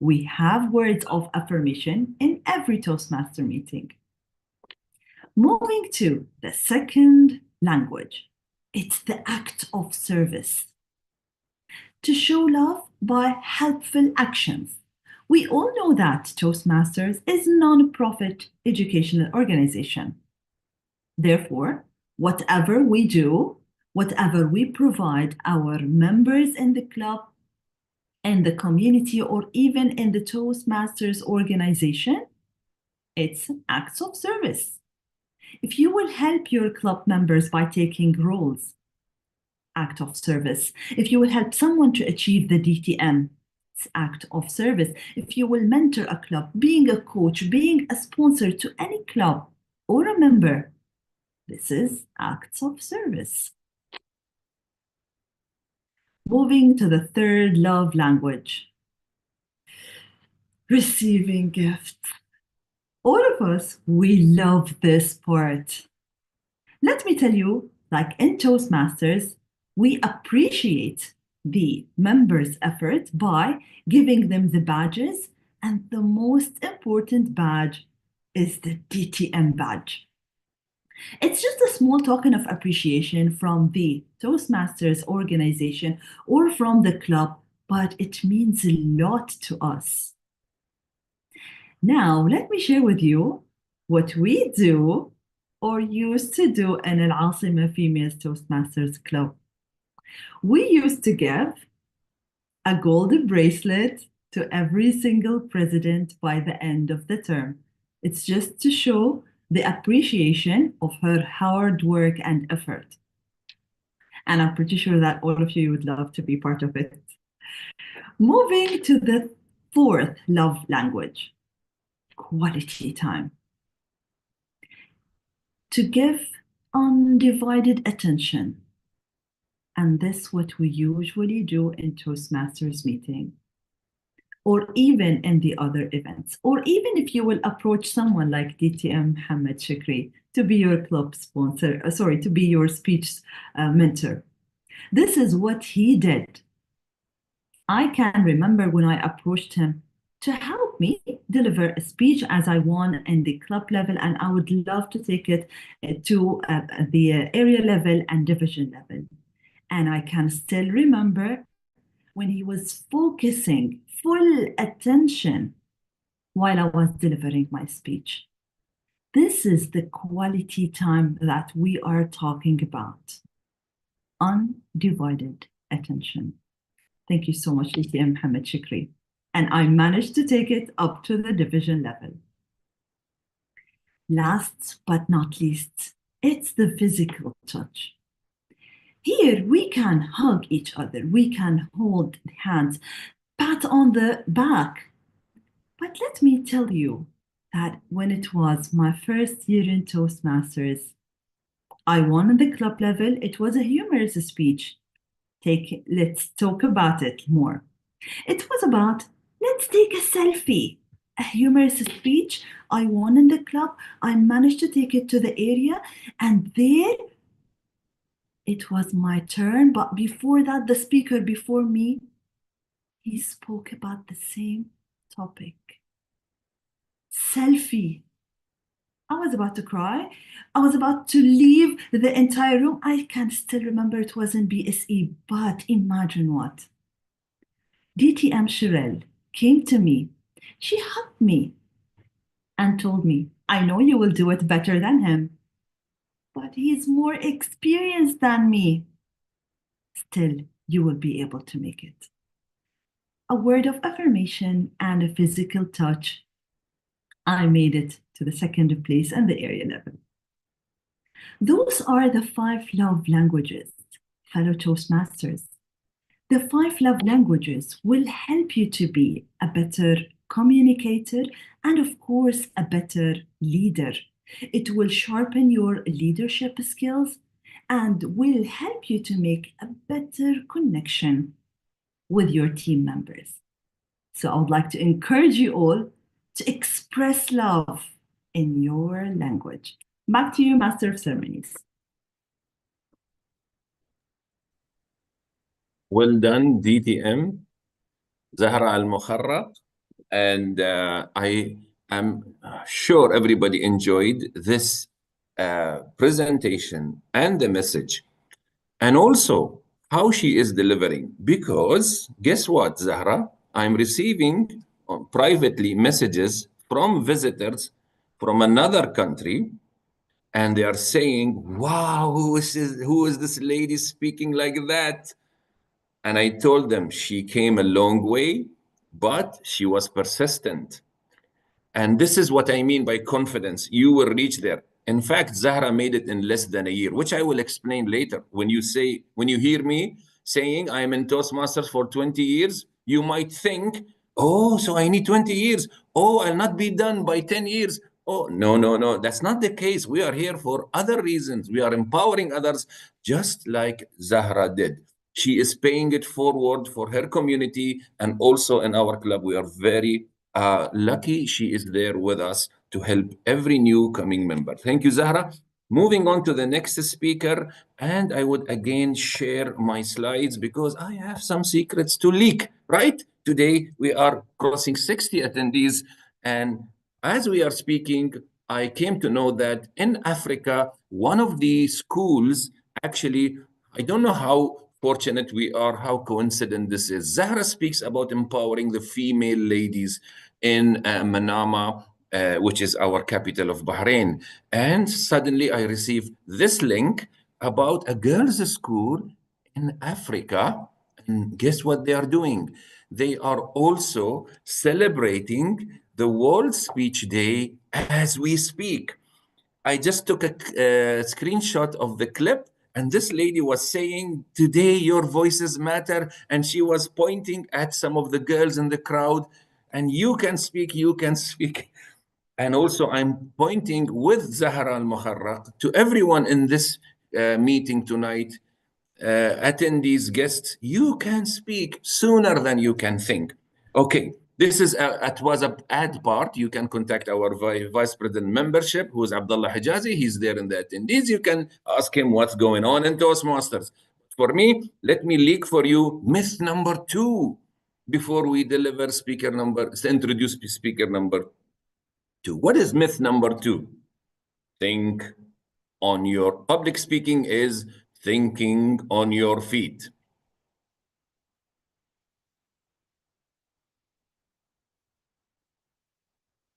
We have words of affirmation in every Toastmaster meeting. Moving to the second language, it's the act of service. To show love by helpful actions. We all know that Toastmasters is a non-profit educational organization. Therefore, whatever we do, whatever we provide our members in the club, in the community, or even in the Toastmasters organization, it's acts of service. If you will help your club members by taking roles, act of service. If you will help someone to achieve the DTM, it's act of service. If you will mentor a club, being a coach, being a sponsor to any club or a member, this is acts of service. Moving to the third love language, receiving gifts. All of us, we love this part. Let me tell you, like in Toastmasters, we appreciate the members' effort by giving them the badges, and the most important badge is the DTM badge. It's just a small token of appreciation from the Toastmasters organization or from the club, but it means a lot to us. Now, let me share with you what we do or used to do in Al Asima Females Toastmasters Club. We used to give a gold bracelet to every single president by the end of the term. It's just to show the appreciation of her hard work and effort. And I'm pretty sure that all of you would love to be part of it. Moving to the fourth love language, quality time. To give undivided attention. And this is what we usually do in Toastmasters meeting, or even in the other events, or even if you will approach someone like DTM Mohammed Shikri to be your club sponsor, to be your speech mentor. This is what he did. I can remember when I approached him to help me deliver a speech as I want in the club level, and I would love to take it to the area level and division level. And I can still remember when he was focusing full attention while I was delivering my speech. This is the quality time that we are talking about. Undivided attention. Thank you so much, DTM Mohammed Shikri. And I managed to take it up to the division level. Last but not least, it's the physical touch. Here, we can hug each other, we can hold hands, pat on the back. But let me tell you that when it was my first year in Toastmasters, I won at the club level. It was a humorous speech. Let's talk about it more. It was about, let's take a selfie. A humorous speech. I won in the club. I managed to take it to the area, and there it was my turn. But before that, the speaker before me, he spoke about the same topic. Selfie. I was about to cry. I was about to leave the entire room. I can still remember it wasn't BSE, but imagine what. DTM Shirel came to me. She hugged me and told me, I know you will do it better than him, but he's more experienced than me. Still, you will be able to make it. A word of affirmation and a physical touch. I made it to the second place and the area level. Those are the 5 love languages, fellow Toastmasters. The 5 love languages will help you to be a better communicator and, of course, a better leader. It will sharpen your leadership skills and will help you to make a better connection with your team members. So I would like to encourage you all to express love in your language. Back to you, Master of Ceremonies. Well done, DTM. زهرة المخرق. And I am sure everybody enjoyed this presentation and the message, and also how she is delivering. Because guess what, Zahra? I'm receiving privately messages from visitors from another country, and they are saying, "Wow, who is this lady speaking like that?" And I told them she came a long way, but she was persistent. And this is what I mean by confidence. You will reach there. In fact, Zahra made it in less than a year, which I will explain later. When you hear me saying I am in Toastmasters for 20 years, you might think, oh, so I need 20 years. Oh, I'll not be done by 10 years. Oh, no, no, no. That's not the case. We are here for other reasons. We are empowering others, just like Zahra did. She is paying it forward for her community, and also in our club. We are very lucky she is there with us to help every new coming member. Thank you, Zahra. Moving on to the next speaker, and I would again share my slides because I have some secrets to leak, right? Today we are crossing 60 attendees, and as we are speaking, I came to know that in Africa, one of the schools actually, I don't know how fortunate we are, how coincident this is. Zahra speaks about empowering the female ladies in Manama, which is our capital of Bahrain. And suddenly I received this link about a girls' school in Africa. And guess what they are doing? They are also celebrating the World Speech Day as we speak. I just took a screenshot of the clip, and this lady was saying, "Today your voices matter." And she was pointing at some of the girls in the crowd, and you can speak, you can speak. And also, I'm pointing with Zahra Al Mukharraq to everyone in this meeting tonight, attendees, guests, you can speak sooner than you can think. Okay, this is it was a ad part. You can contact our vice president membership, who is Abdullah Hijazi. He's there in the attendees. You can ask him what's going on in Toastmasters. For me, let me leak for you myth number two before we deliver introduce speaker number two. What is myth number two? Think on your public speaking is thinking on your feet.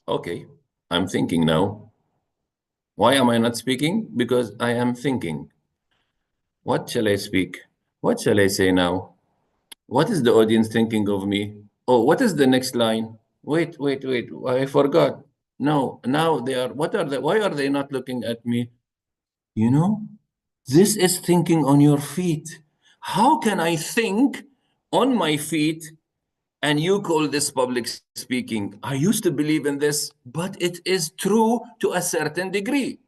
Okay, I'm thinking now. Why am I not speaking? Because I am thinking. What shall I speak? What shall I say now? What is the audience thinking of me? Oh, what is the next line? Wait, wait, wait. I forgot. No, now they are. What are they? Why are they not looking at me? You know, this is thinking on your feet. How can I think on my feet and you call this public speaking? I used to believe in this, but it is true to a certain degree.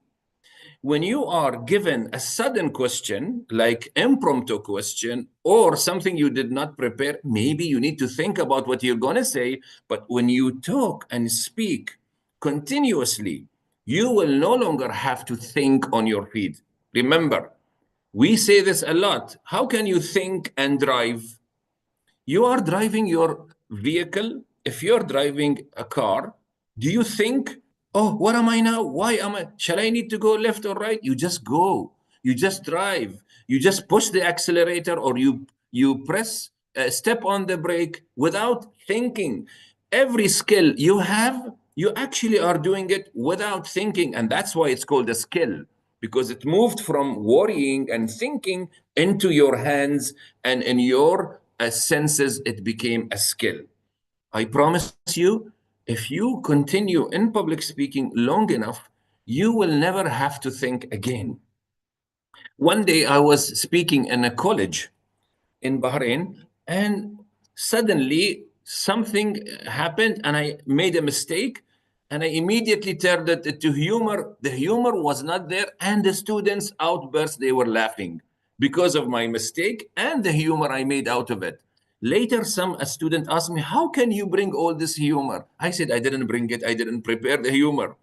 When you are given a sudden question, like impromptu question, or something you did not prepare, maybe you need to think about what you're going to say. But when you talk and speak continuously, you will no longer have to think on your feet. Remember, we say this a lot. How can you think and drive? You are driving your vehicle. If you're driving a car, do you think, oh, what am I now? Why am I? Shall I need to go left or right? You just go. You just drive. You just push the accelerator, or you press step on the brake without thinking. Every skill you have, you actually are doing it without thinking, and that's why it's called a skill, because it moved from worrying and thinking into your hands, and in your senses it became a skill. I promise you, if you continue in public speaking long enough, you will never have to think again. One day I was speaking in a college in Bahrain, and suddenly something happened, and I made a mistake, and I immediately turned it to humor. The humor was not there, and the students outburst. They were laughing because of my mistake and the humor I made out of it. Later, a student asked me, "How can you bring all this humor?" I said, "I didn't bring it. I didn't prepare the humor,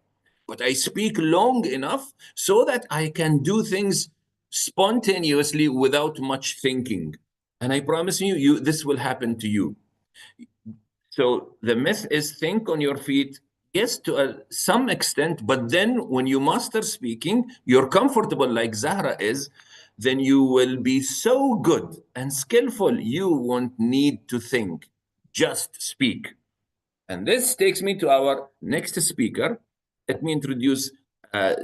but I speak long enough so that I can do things spontaneously without much thinking." And I promise you, this will happen to you. So the myth is think on your feet, yes, to some extent, but then when you master speaking, you're comfortable like Zahra is, then you will be so good and skillful, you won't need to think, just speak. And this takes me to our next speaker. Let me introduce uh,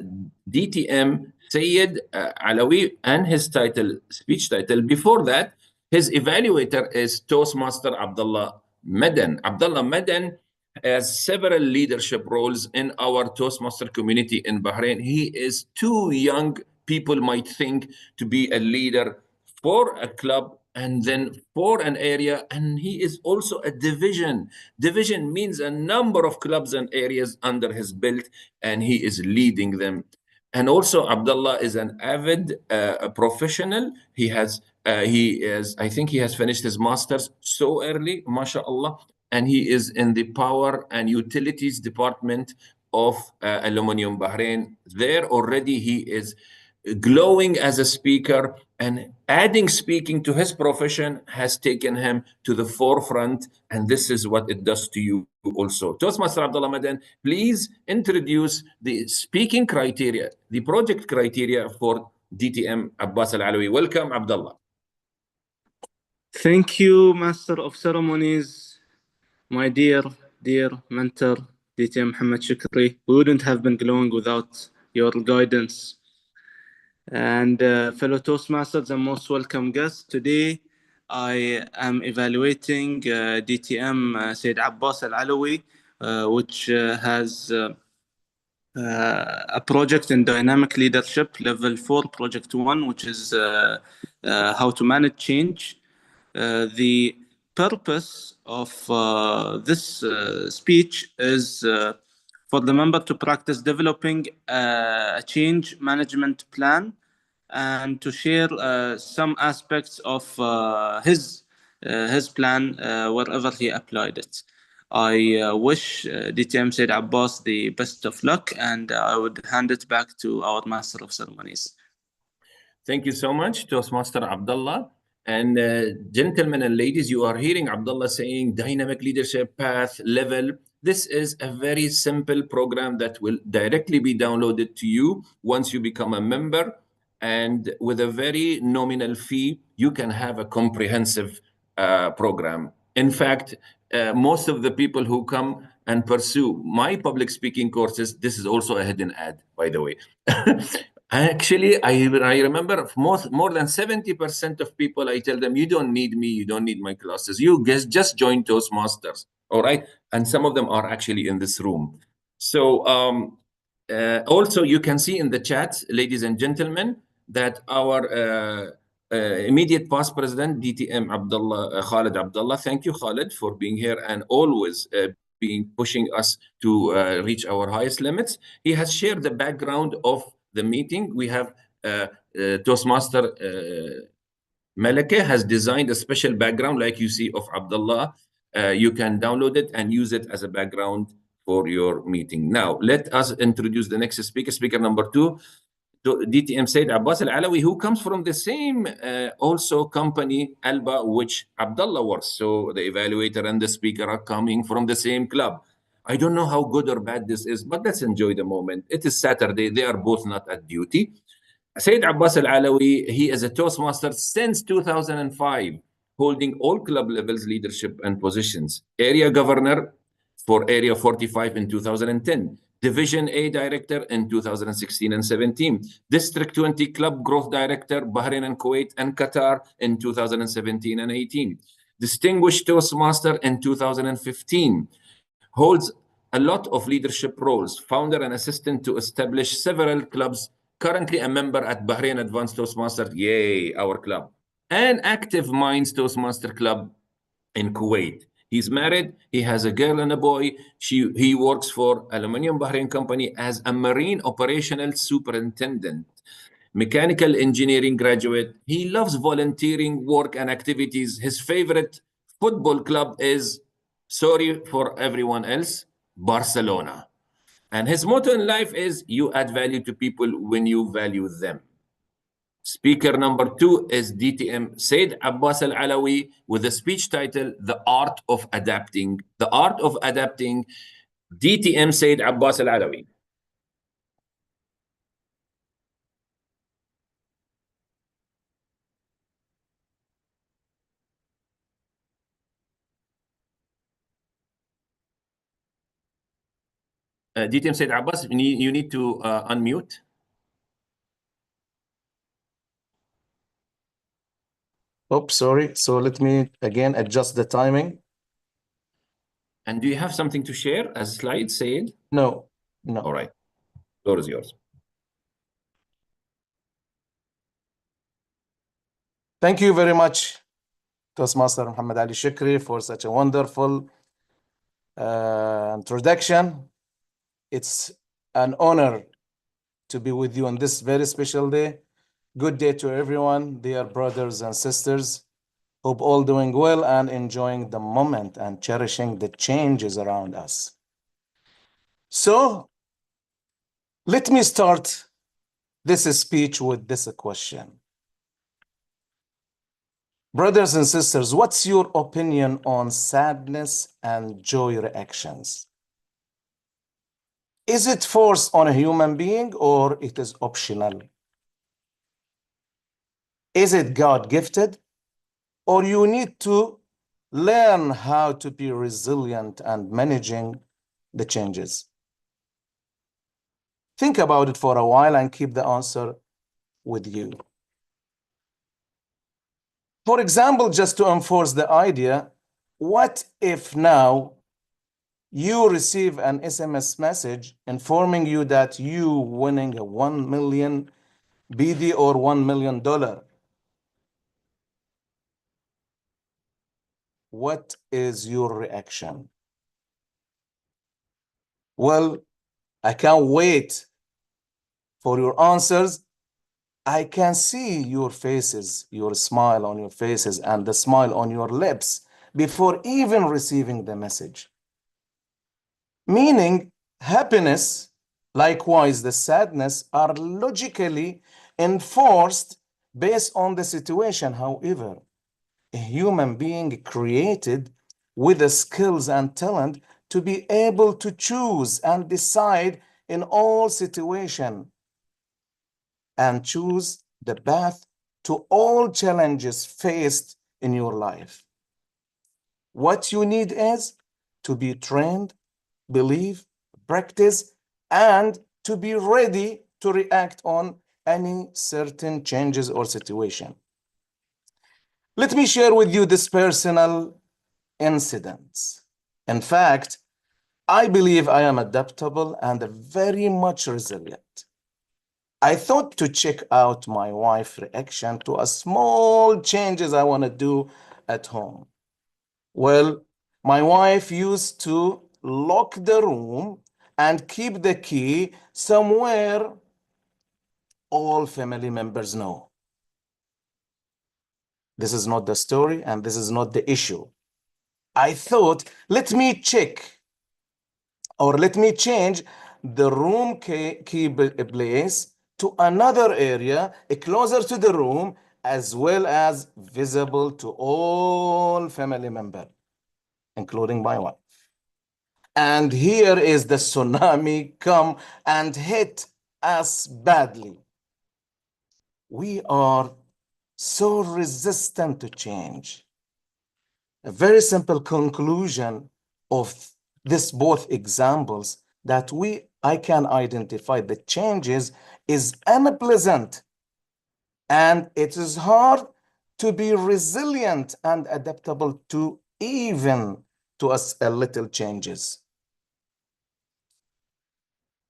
DTM Sayed Alawi and his title, speech title. Before that, his evaluator is Toastmaster Abdullah Madan. Abdullah Madan has several leadership roles in our Toastmaster community in Bahrain. He is too young, people might think, to be a leader for a club and then for an area, and he is also a division means a number of clubs and areas under his belt, and he is leading them. And also Abdullah is an avid professional. He is, I think he has finished his masters so early, mashallah, and he is in the power and utilities department of Aluminium Bahrain. There already he is glowing as a speaker, and adding speaking to his profession has taken him to the forefront, and this is what it does to you also. Toastmaster Abdullah Madan, please introduce the speaking criteria, the project criteria for DTM Abbas Al Alawi. Welcome, Abdullah. Thank you, Master of Ceremonies, my dear mentor, DTM Muhammad Shukri. We wouldn't have been glowing without your guidance. And fellow Toastmasters and most welcome guests, today I am evaluating DTM Sayyid Abbas Al Alawi, which has a project in dynamic leadership, level 4, project 1, which is how to manage change. The purpose of this speech is for the member to practice developing a change management plan and to share some aspects of his plan wherever he applied it. I wish DTM Said Abbas the best of luck, and I would hand it back to our Master of Ceremonies. Thank you so much, Toastmaster Abdullah. And gentlemen and ladies, you are hearing Abdullah saying dynamic leadership path level. This is a very simple program that will directly be downloaded to you once you become a member. And with a very nominal fee, you can have a comprehensive program. In fact, most of the people who come and pursue my public speaking courses, this is also a hidden ad, by the way. Actually, I remember more than 70% of people, I tell them, you don't need me, you don't need my classes. You guys just join Toastmasters, all right? And some of them are actually in this room. So also, you can see in the chat, ladies and gentlemen, that our immediate past president, DTM Abdullah, Khalid Abdullah, thank you, Khalid, for being here and always being pushing us to reach our highest limits. He has shared the background of the meeting. We have Toastmaster Maleke has designed a special background like you see of Abdullah. You can download it and use it as a background for your meeting. Now, let us introduce the next speaker, speaker number 2, DTM Said Abbas Al Alawi, who comes from the same also company, Alba, which Abdullah works. So the evaluator and the speaker are coming from the same club. I don't know how good or bad this is, but let's enjoy the moment. It is Saturday. They are both not at duty. Said Abbas Al Alawi, he is a Toastmaster since 2005, holding all club levels leadership and positions. Area governor for Area 45 in 2010. Division A Director in 2016 and 17. District 20 Club Growth Director, Bahrain and Kuwait and Qatar in 2017 and 18. Distinguished Toastmaster in 2015. Holds a lot of leadership roles, founder and assistant to establish several clubs, currently a member at Bahrain Advanced Toastmaster, yay, our club, and Active Minds Toastmaster Club in Kuwait. He's married. He has a girl and a boy. He works for Aluminium Bahrain Company as a marine operational superintendent, mechanical engineering graduate. He loves volunteering work and activities. His favorite football club is, sorry for everyone else, Barcelona. And his motto in life is, you add value to people when you value them. Speaker number 2 is DTM Said Abbas Al Alawi with the speech title The Art of Adapting. The Art of Adapting, DTM Said Abbas Al Alawi. DTM Said Abbas, you need to unmute. Oops, sorry. So let me again adjust the timing. And do you have something to share as slides, Said? No, no. All right. Floor is yours. Thank you very much, Toastmaster Muhammad Ali Shukri, for such a wonderful introduction. It's an honor to be with you on this very special day. Good day to everyone, dear brothers and sisters. Hope all doing well and enjoying the moment and cherishing the changes around us. So let me start this speech with this question. Brothers and sisters, what's your opinion on sadness and joy reactions? Is it forced on a human being or it is optional? Is it God-gifted or you need to learn how to be resilient and managing the changes? Think about it for a while and keep the answer with you. For example, just to enforce the idea, what if now you receive an SMS message informing you that you winning a 1 million BD or $1 million? What is your reaction? Well, I can't wait for your answers. I can see your faces, your smile on your faces and the smile on your lips before even receiving the message. Meaning happiness, likewise the sadness, are logically enforced based on the situation. However, a human being created with the skills and talent to be able to choose and decide in all situations and choose the path to all challenges faced in your life. What you need is to be trained, believe, practice, and to be ready to react on any certain changes or situation. Let me share with you this personal incident. In fact, I believe I am adaptable and very much resilient. I thought to check out my wife's reaction to a small changes I want to do at home. Well, my wife used to lock the room and keep the key somewhere all family members know. This is not the story and this is not the issue. I thought, let me check or let me change the room key place to another area closer to the room as well as visible to all family members, including my wife. And here is the tsunami come and hit us badly. We are so resistant to change. A very simple conclusion of this both examples that I can identify the changes is unpleasant and it is hard to be resilient and adaptable to even to a little changes.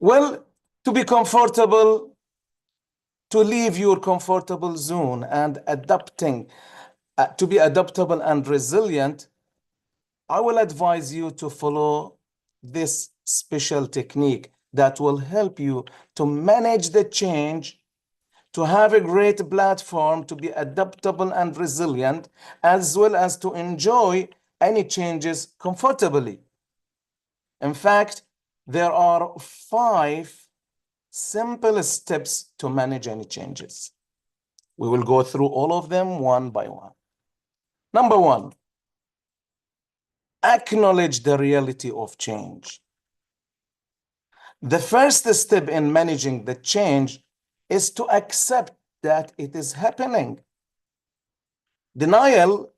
Well, to be comfortable, to leave your comfortable zone and adapting, to be adaptable and resilient, I will advise you to follow this special technique that will help you to manage the change, to have a great platform, to be adaptable and resilient, as well as to enjoy any changes comfortably. In fact, there are 5 simple steps to manage any changes. We will go through all of them one by one. Number one, acknowledge the reality of change. The first step in managing the change is to accept that it is happening. Denial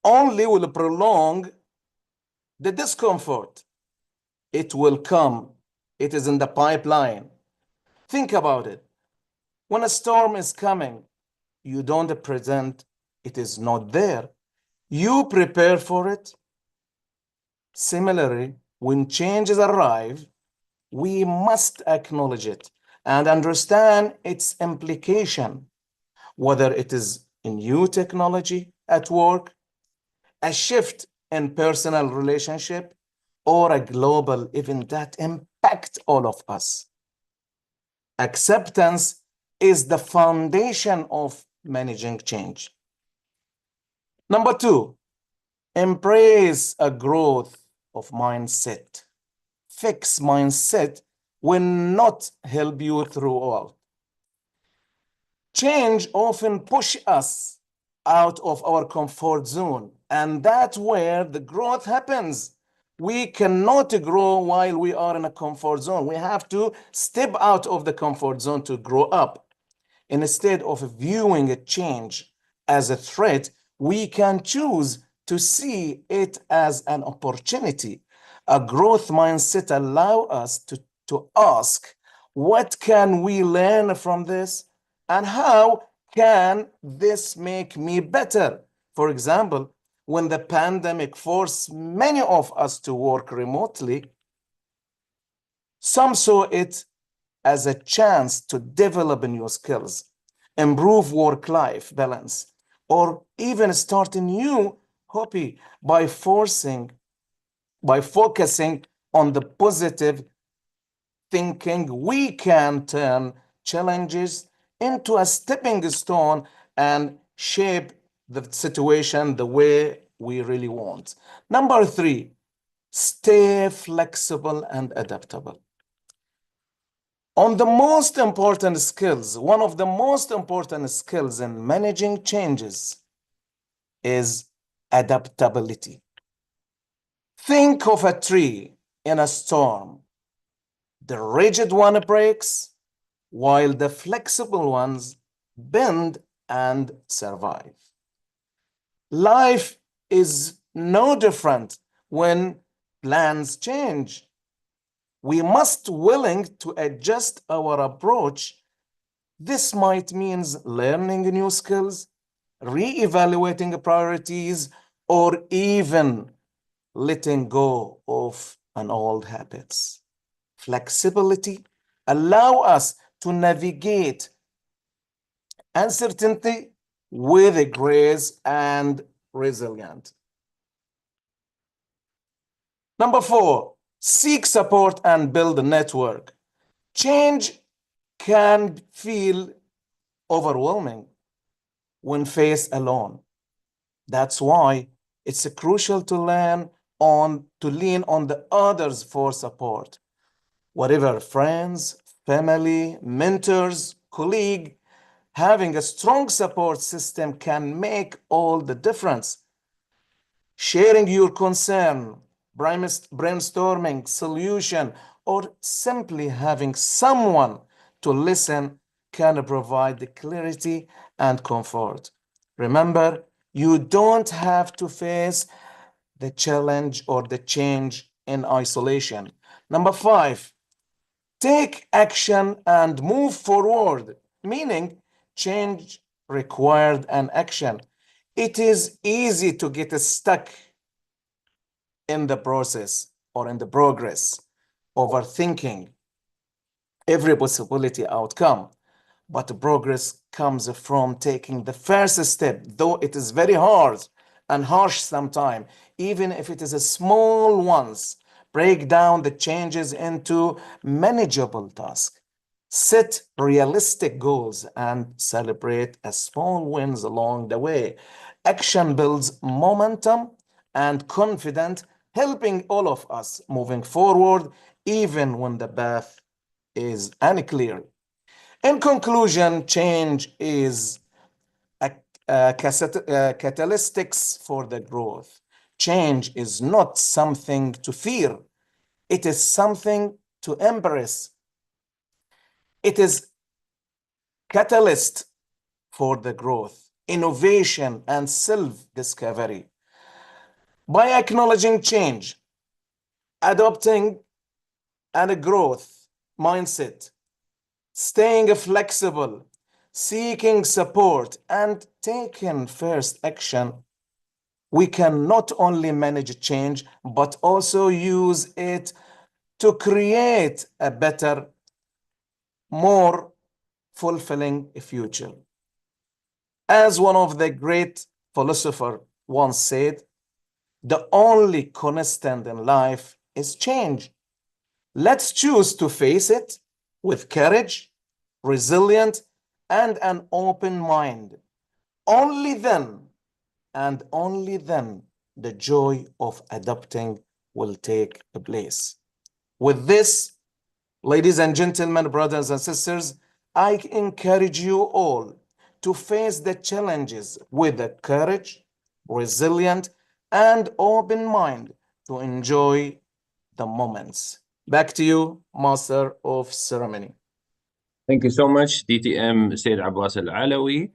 only will prolong the discomfort. It will come. It is in the pipeline. Think about it. When a storm is coming, you don't pretend it is not there. You prepare for it. Similarly, when changes arrive, we must acknowledge it and understand its implication, whether it is a new technology at work, a shift in personal relationship, or a global event that impacts all of us. Acceptance is the foundation of managing change. Number two, embrace a growth of mindset. Fixed mindset will not help you throughout. Change often pushes us out of our comfort zone, and that's where the growth happens. We cannot grow while we are in a comfort zone. We have to step out of the comfort zone to grow up. Instead of viewing a change as a threat, we can choose to see it as an opportunity. A growth mindset allows us to ask, what can we learn from this? And how can this make me better? For example, when the pandemic forced many of us to work remotely, some saw it as a chance to develop new skills, improve work-life balance, or even start a new hobby by focusing on the positive thinking. We can turn challenges into a stepping stone and shape the situation the way we really want. Number three, stay flexible and adaptable. One of the most important skills in managing changes is adaptability. Think of a tree in a storm. The rigid one breaks, while the flexible ones bend and survive. Life is no different when plans change. We must be willing to adjust our approach. This might mean learning new skills, re-evaluating priorities, or even letting go of an old habits. Flexibility allows us to navigate uncertainty with grace and resilience. Number four, seek support and build a network. Change can feel overwhelming when faced alone. That's why it's crucial to lean on the others for support. Whatever friends, family, mentors, colleagues, having a strong support system can make all the difference. Sharing your concern, brainstorming solution, or simply having someone to listen can provide the clarity and comfort. Remember, you don't have to face the challenge or the change in isolation. Number five, take action and move forward, meaning change required an action. It is easy to get stuck in the process or in the progress, overthinking every possibility outcome. But progress comes from taking the first step, though it is very hard and harsh sometimes, even if it is a small ones. Break down the changes into manageable tasks. Set realistic goals and celebrate small wins along the way. Action builds momentum and confidence, helping all of us moving forward, even when the path is unclear. In conclusion, change is a catalyst for the growth. Change is not something to fear. It is something to embrace. It is catalyst for the growth, innovation, and self-discovery. By acknowledging change, adopting a growth mindset, staying flexible, seeking support, and taking first action, we can not only manage change, but also use it to create a better, more fulfilling future. As one of the great philosophers once said, the only constant in life is change. Let's choose to face it with courage, resilience, and an open mind. Only then, and only then, the joy of adapting will take place. With this, ladies and gentlemen, brothers and sisters, I encourage you all to face the challenges with a courage, resilient, and open mind to enjoy the moments. Back to you, Master of Ceremony. Thank you so much, DTM Sayyid Abbas Al-Alawi,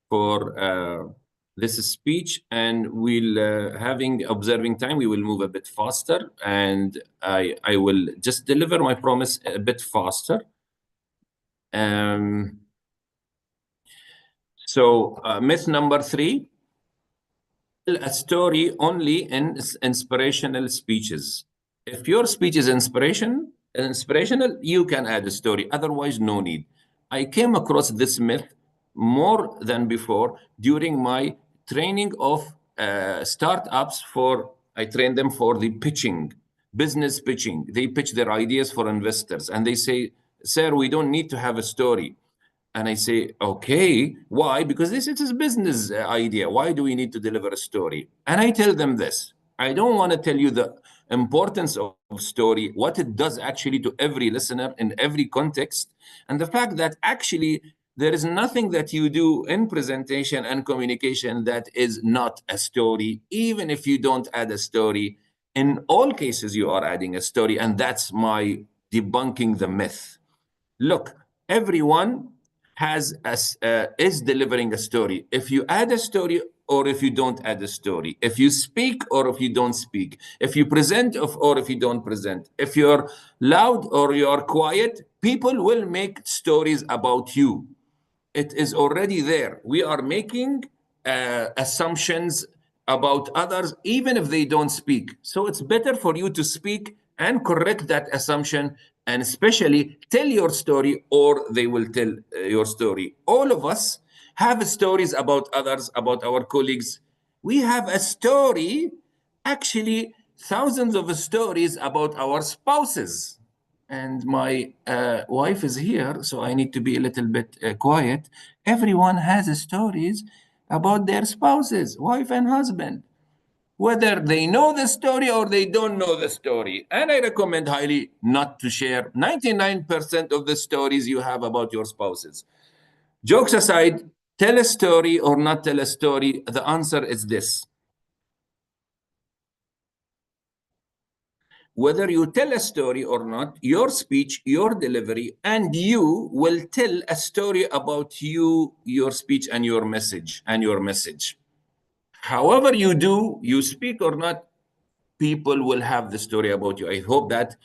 for this speech. And we'll, having observing time, we will move a bit faster. And I will just deliver my promise a bit faster. Myth number 3, tell a story only in inspirational speeches. If your speech is inspirational, you can add a story. Otherwise, no need. I came across this myth more than before during my training of startups. I train them for the pitching, business pitching. They pitch their ideas for investors, and they say, "Sir, we don't need to have a story." And I say, okay, why? Because this is a business idea. Why do we need to deliver a story? And I tell them this. I don't want to tell you the importance of story, what it does actually to every listener in every context, and the fact that actually there is nothing that you do in presentation and communication that is not a story, even if you don't add a story. In all cases, you are adding a story, and that's my debunking the myth. Look, everyone is delivering a story. If you add a story or if you don't add a story, if you speak or if you don't speak, if you present or if you don't present, if you're loud or you're quiet, people will make stories about you. It is already there. We are making assumptions about others, even if they don't speak. So it's better for you to speak and correct that assumption, and especially tell your story, or they will tell your story. All of us have stories about others, about our colleagues. We have a story, actually, thousands of stories about our spouses. And my wife is here, so I need to be a little bit quiet. Everyone has stories about their spouses, wife and husband, whether they know the story or they don't know the story. And I recommend highly not to share 99% of the stories you have about your spouses. Jokes aside, tell a story or not tell a story, the answer is this. Whether you tell a story or not, your speech, your delivery, and you will tell a story about you, your speech, and your message, However you do, you speak or not, people will have the story about you. I hope that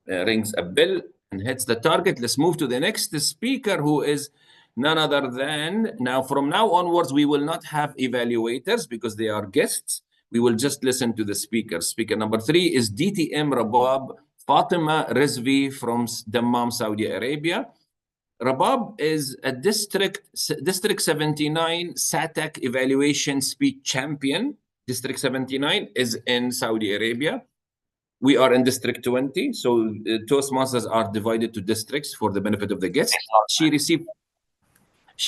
rings a bell and hits the target. Let's move to the next speaker, who is none other than, now from now onwards, we will not have evaluators because they are guests. We will just listen to the speakers. Speaker number 3 is DTM Rabab Fatima Rizvi from Dammam, Saudi Arabia. Rabab is a District 79 SATAC evaluation speech champion. District 79 is in Saudi Arabia. We are in District 20, so Toastmasters are divided to districts for the benefit of the guests. She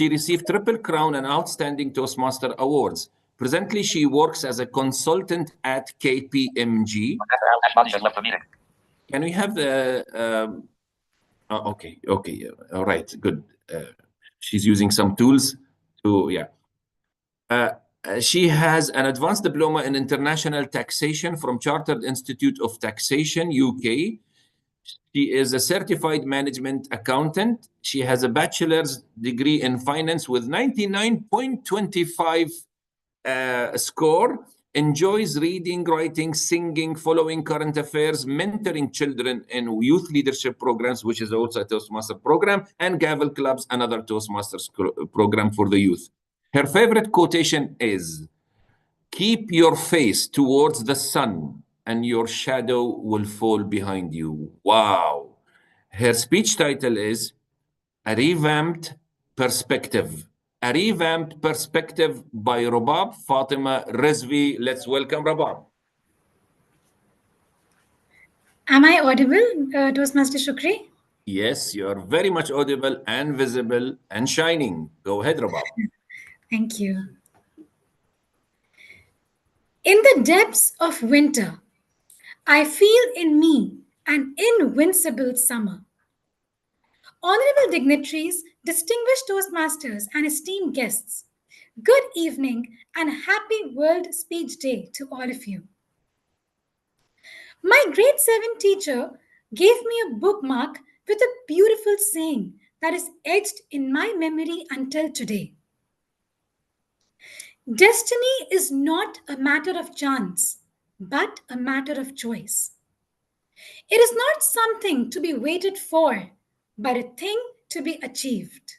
received Triple Crown and Outstanding Toastmaster awards. Presently, she works as a consultant at KPMG. Can we have the... okay, all right, good. she's using some tools to, yeah. She has an advanced diploma in international taxation from Chartered Institute of Taxation, UK. She is a certified management accountant. She has a bachelor's degree in finance with 99.25 score. Enjoys reading, writing, singing, following current affairs, mentoring children in youth leadership programs, which is also a Toastmaster program, and Gavel clubs, another Toastmasters program for the youth. Her favorite quotation is, "Keep your face towards the sun and your shadow will fall behind you." Wow. Her speech title is A Revamped Perspective. A Revamped Perspective by Rabab Fatima Rizvi. Let's welcome Rabab. Am I audible, Toastmaster Shukri? Yes, you are very much audible and visible and shining. Go ahead, Rabab. Thank you. In the depths of winter, I feel in me an invincible summer. Honorable dignitaries, distinguished Toastmasters, and esteemed guests, good evening and happy World Speech Day to all of you. My grade 7 teacher gave me a bookmark with a beautiful saying that is etched in my memory until today. Destiny is not a matter of chance, but a matter of choice. It is not something to be waited for, but a thing to be achieved.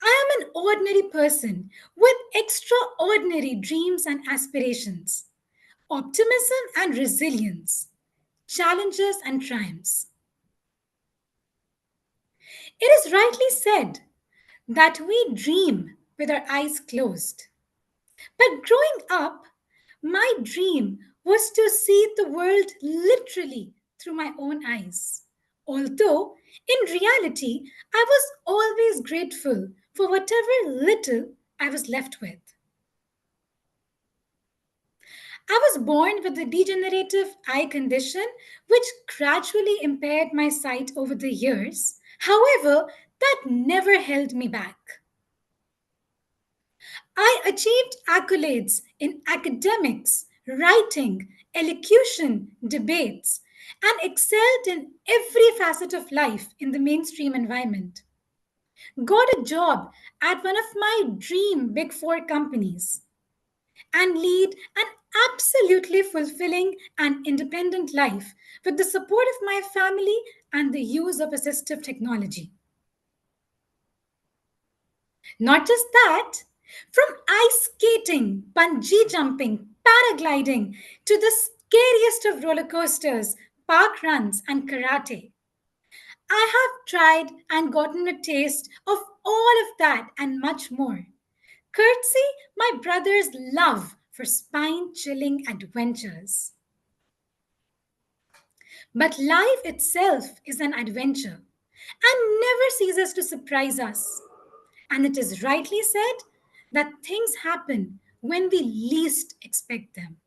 I am an ordinary person with extraordinary dreams and aspirations, optimism and resilience, challenges and triumphs. It is rightly said that we dream with our eyes closed. But growing up, my dream was to see the world literally through my own eyes. Although, in reality, I was always grateful for whatever little I was left with. I was born with a degenerative eye condition which gradually impaired my sight over the years. However, that never held me back. I achieved accolades in academics, writing, elocution, debates, and excelled in every facet of life in the mainstream environment. Got a job at one of my dream Big Four companies and lead an absolutely fulfilling and independent life with the support of my family and the use of assistive technology. Not just that, from ice skating, bungee jumping, paragliding to the scariest of roller coasters, park runs, and karate, I have tried and gotten a taste of all of that and much more. Courtesy my brother's love for spine chilling adventures. But life itself is an adventure and never ceases to surprise us. And it is rightly said that things happen when we least expect them.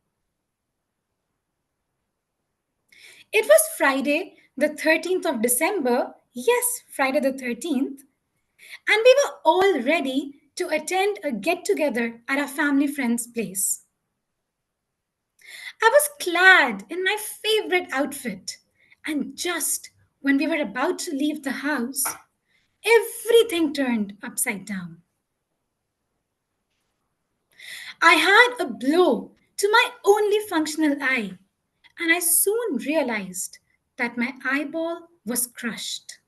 It was Friday, the 13th of December. Yes, Friday the 13th. And we were all ready to attend a get together at our family friend's place. I was clad in my favorite outfit, and just when we were about to leave the house, everything turned upside down. I had a blow to my only functional eye, and I soon realized that my eyeball was crushed.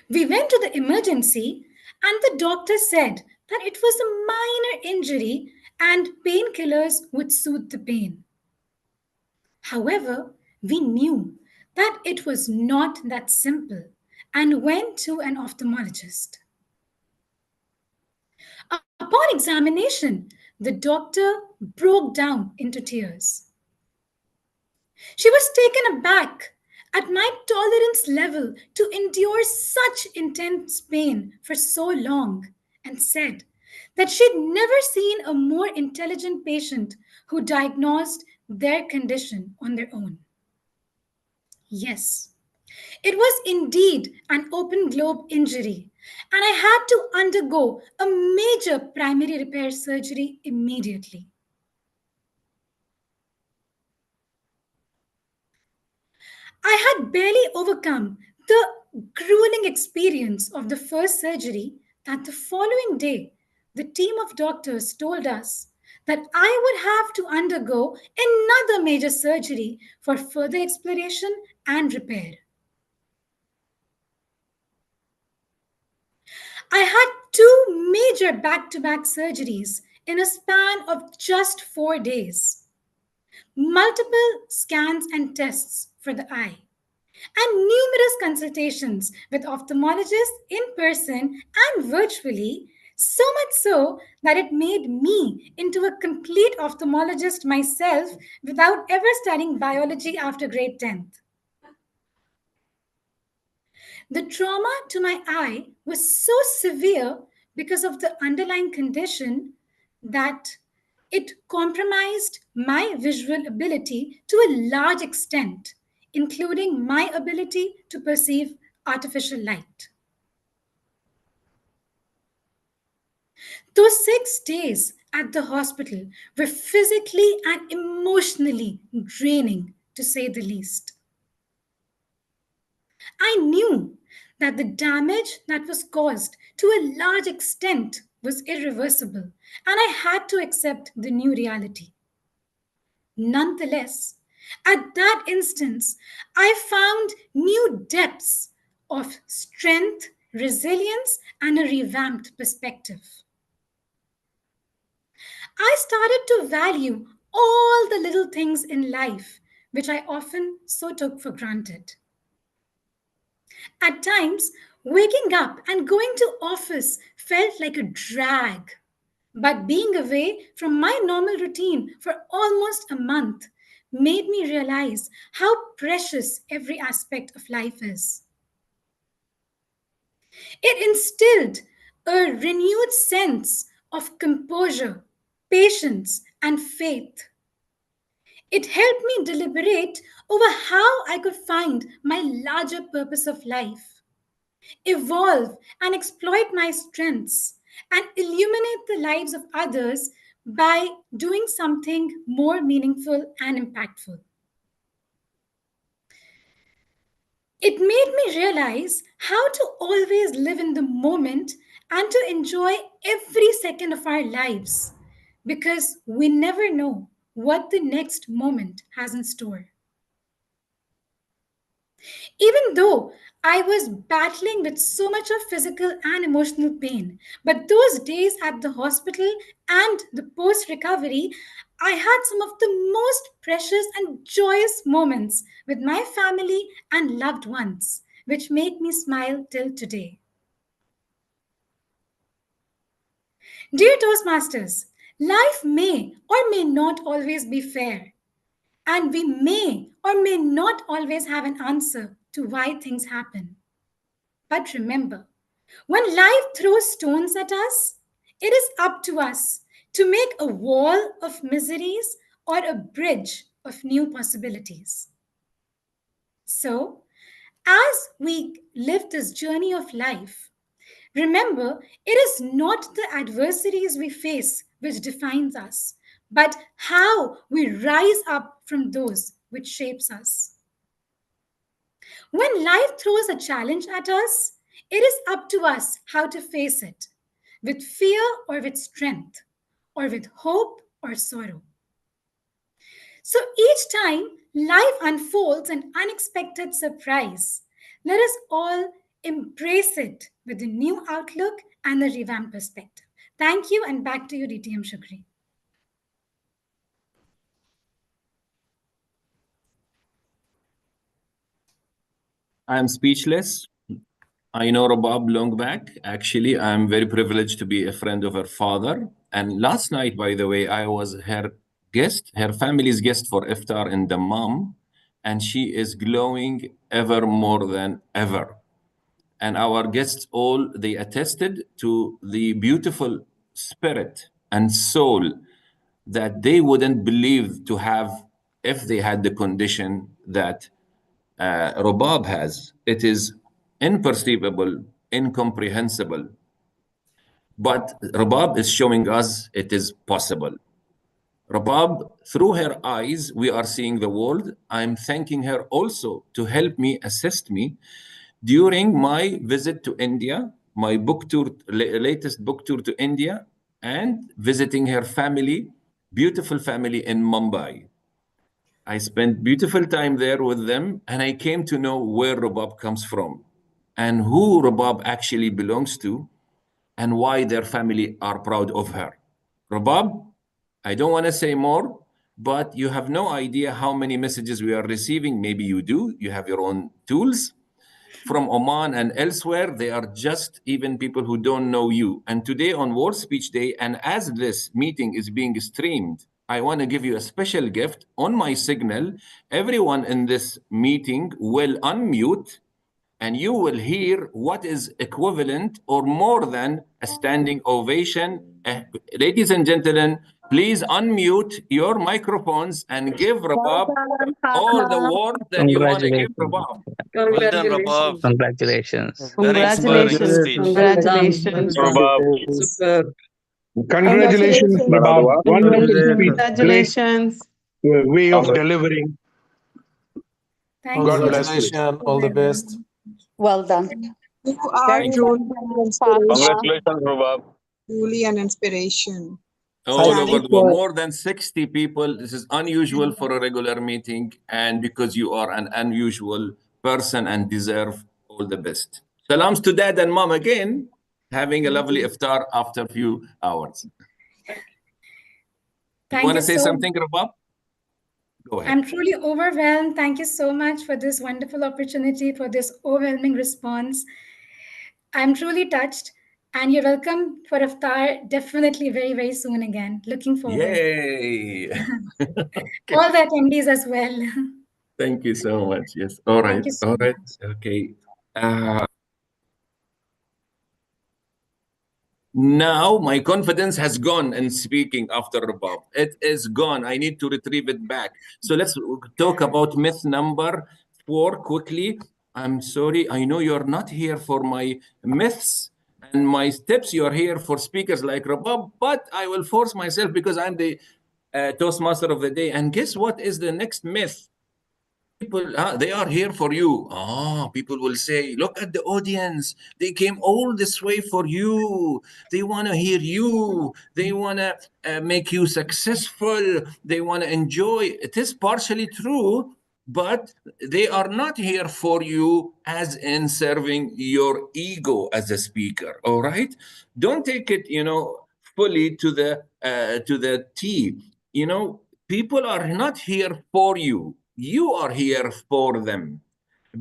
We went to the emergency, and the doctor said that it was a minor injury and painkillers would soothe the pain. However, we knew that it was not that simple and went to an ophthalmologist. Upon examination, the doctor broke down into tears. She was taken aback at my tolerance level to endure such intense pain for so long and said that she'd never seen a more intelligent patient who diagnosed their condition on their own. Yes, It was indeed an open globe injury, and I had to undergo a major primary repair surgery immediately. I had barely overcome the grueling experience of the first surgery that the following day the team of doctors told us that I would have to undergo another major surgery for further exploration and repair. I had two major back to back surgeries in a span of just 4 days, multiple scans and tests for the eye, and numerous consultations with ophthalmologists in person and virtually, so much so that it made me into a complete ophthalmologist myself without ever studying biology after grade 10th. The trauma to my eye was so severe because of the underlying condition that it compromised my visual ability to a large extent, including my ability to perceive artificial light. Those 6 days at the hospital were physically and emotionally draining, to say the least. I knew that the damage that was caused to a large extent was irreversible, and I had to accept the new reality. Nonetheless, at that instance, I found new depths of strength, resilience, and a revamped perspective. I started to value all the little things in life which I often so took for granted. At times, waking up and going to office felt like a drag. But being away from my normal routine for almost a month made me realize how precious every aspect of life is. It instilled a renewed sense of composure, patience, and faith. It helped me deliberate over how I could find my larger purpose of life, evolve and exploit my strengths, and illuminate the lives of others by doing something more meaningful and impactful. It made me realize how to always live in the moment and to enjoy every second of our lives because we never know what the next moment has in store. Even though I was battling with so much of physical and emotional pain, but those days at the hospital and the post recovery, I had some of the most precious and joyous moments with my family and loved ones, which make me smile till today. Dear Toastmasters, life may or may not always be fair, and we may or may not always have an answer to why things happen. But remember, when life throws stones at us, it is up to us to make a wall of miseries or a bridge of new possibilities. So, as we live this journey of life, remember it is not the adversities we face which defines us, but how we rise up from those which shapes us. When life throws a challenge at us, it is up to us how to face it with fear or with strength, or with hope or sorrow. So each time life unfolds an unexpected surprise, let us all embrace it with a new outlook and a revamped perspective. Thank you, and back to you, DTM Shukri. I'm speechless. I know Rabab long back. Actually, I'm very privileged to be a friend of her father. And last night, by the way, I was her guest, her family's guest for iftar in Dammam, and she is glowing ever more than ever. And our guests all, they attested to the beautiful spirit and soul that they wouldn't believe to have if they had the condition that Rabab has. It is imperceivable, incomprehensible. But Rabab is showing us it is possible. Rabab, through her eyes, we are seeing the world. I'm thanking her also to help me, assist me during my visit to India, my book tour, latest book tour to India, and visiting her family, beautiful family in Mumbai. I spent beautiful time there with them, and I came to know where Rabab comes from and who Rabab actually belongs to and why their family are proud of her. Rabab, I don't want to say more, but you have no idea how many messages we are receiving. Maybe you do. You have your own tools from Oman and elsewhere. They are just even people who don't know you. And today on World Speech Day, and as this meeting is being streamed, I want to give you a special gift on my signal. Everyone in this meeting will unmute and you will hear what is equivalent or more than a standing ovation. Ladies and gentlemen, please unmute your microphones and give Rabab all the warmth that you want to give Congratulations. Rabab. Well done, Rabab. Congratulations. Very inspiring Congratulations. speech. Congratulations. Rabab. Super. Congratulations, Rabab. Wonderful speech. Great Congratulations. way of delivering. Thank God you. bless you. Congratulations, all the best. Well done. You are Thank you. truly an inspiration. Congratulations, Rabab. Truly an inspiration. All over Thank the world, more than 60 people. This is unusual for a regular meeting, and because you are an unusual person and deserve all the best. Salams to dad and mom again, having a lovely iftar after a few hours. You Thank want you to say so something, Rabab? Go ahead. I'm truly overwhelmed. Thank you so much for this wonderful opportunity, for this overwhelming response. I'm truly touched, and you're welcome for iftar definitely very, very soon again. Looking forward. Yay! Okay. All the attendees as well. Thank you so much. Yes. All right. Thank you so All right. much. Okay. Now my confidence has gone in speaking after Rabab. It is gone. I need to retrieve it back. So let's talk about myth number 4 quickly. I'm sorry. I know you're not here for my myths and my tips. You're here for speakers like Rabab, but I will force myself because I'm the Toastmaster of the day. And guess what is the next myth? People, they are here for you. People will say, look at the audience. They came all this way for you. They want to hear you. They want to make you successful. They want to enjoy. It is partially true, but they are not here for you as in serving your ego as a speaker. All right. Don't take it, fully to the T. People are not here for you. You are here for them.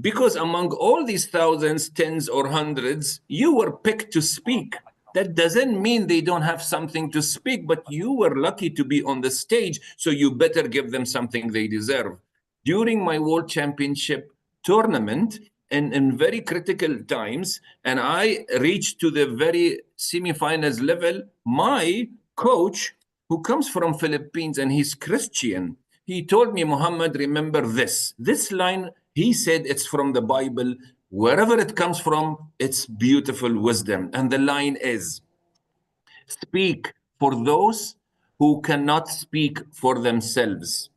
Because among all these thousands, tens, or hundreds, you were picked to speak. That doesn't mean they don't have something to speak, but you were lucky to be on the stage, so you better give them something they deserve. During my World Championship tournament, in very critical times, and I reached to the very semifinals level, my coach, who comes from Philippines and he's Christian, he told me, Muhammad, remember this. This line, he said it's from the Bible. Wherever it comes from, it's beautiful wisdom. And the line is, speak for those who cannot speak for themselves.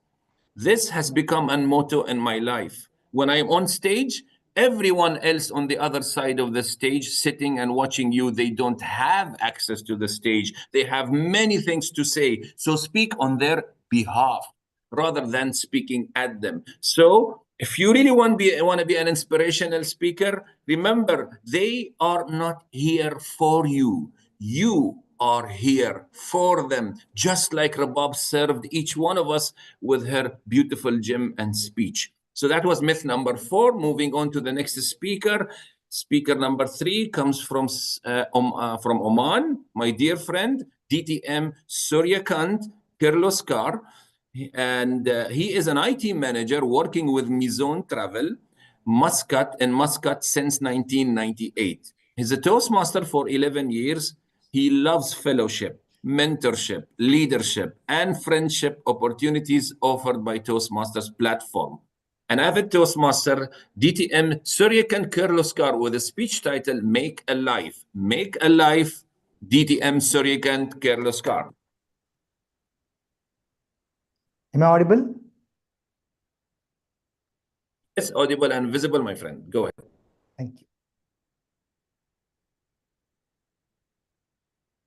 This has become a motto in my life. When I'm on stage, everyone else on the other side of the stage, sitting and watching you, they don't have access to the stage. They have many things to say. So speak on their behalf rather than speaking at them. So if you really want to be an inspirational speaker, remember, they are not here for you. You are here for them, just like Rabab served each one of us with her beautiful gem and speech. So that was myth number 4. Moving on to the next speaker. Speaker number 3 comes from Oman, my dear friend, DTM Suryakant Kirloskar. And he is an IT manager working with Mizon Travel, Muscat since 1998. He's a Toastmaster for 11 years. He loves fellowship, mentorship, leadership, and friendship opportunities offered by Toastmasters platform. An avid Toastmaster, DTM Suryakan Kirloskar with a speech title Make a Life. Make a Life, DTM Suryakan Kirloskar. Am I audible? Yes, audible and visible, my friend. Go ahead. Thank you.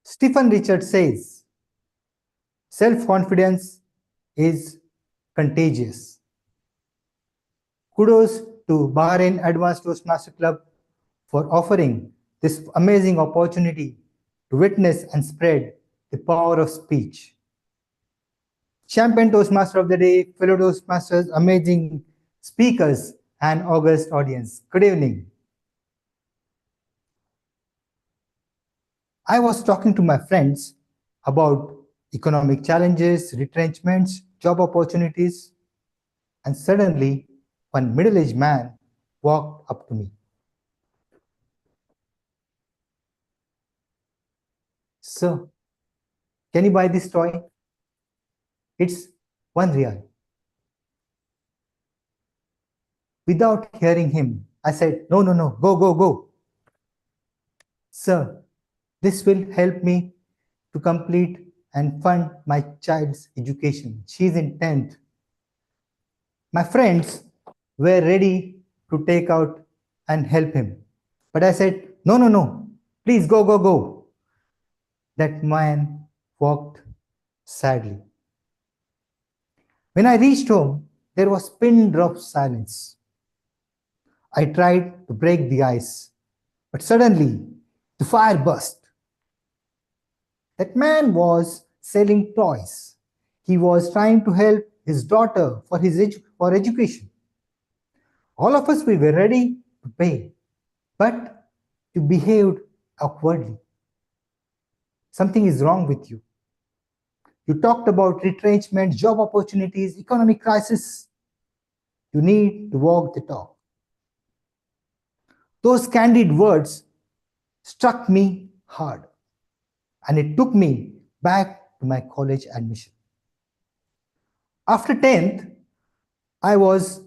Stephen Richards says, self-confidence is contagious. Kudos to Bahrain Advanced Toastmaster Club for offering this amazing opportunity to witness and spread the power of speech. Champion Toastmaster of the Day, fellow Toastmasters, amazing speakers, and august audience. Good evening. I was talking to my friends about economic challenges, retrenchments, job opportunities, and suddenly one middle-aged man walked up to me. Sir, can you buy this toy? It's ₹1. Without hearing him, I said, no, no, no, go, go, go. Sir, this will help me to complete and fund my child's education. She's in 10th. My friends were ready to take out and help him. But I said, no, no, no, please go, go, go. That man walked sadly. When I reached home, there was pin drop silence. I tried to break the ice, but suddenly the fire burst. That man was selling toys. He was trying to help his daughter for education. All of us, we were ready to pay, but you behaved awkwardly. Something is wrong with you. You talked about retrenchment, job opportunities, economic crisis. You need to walk the talk. Those candid words struck me hard, and it took me back to my college admission. After 10th, I was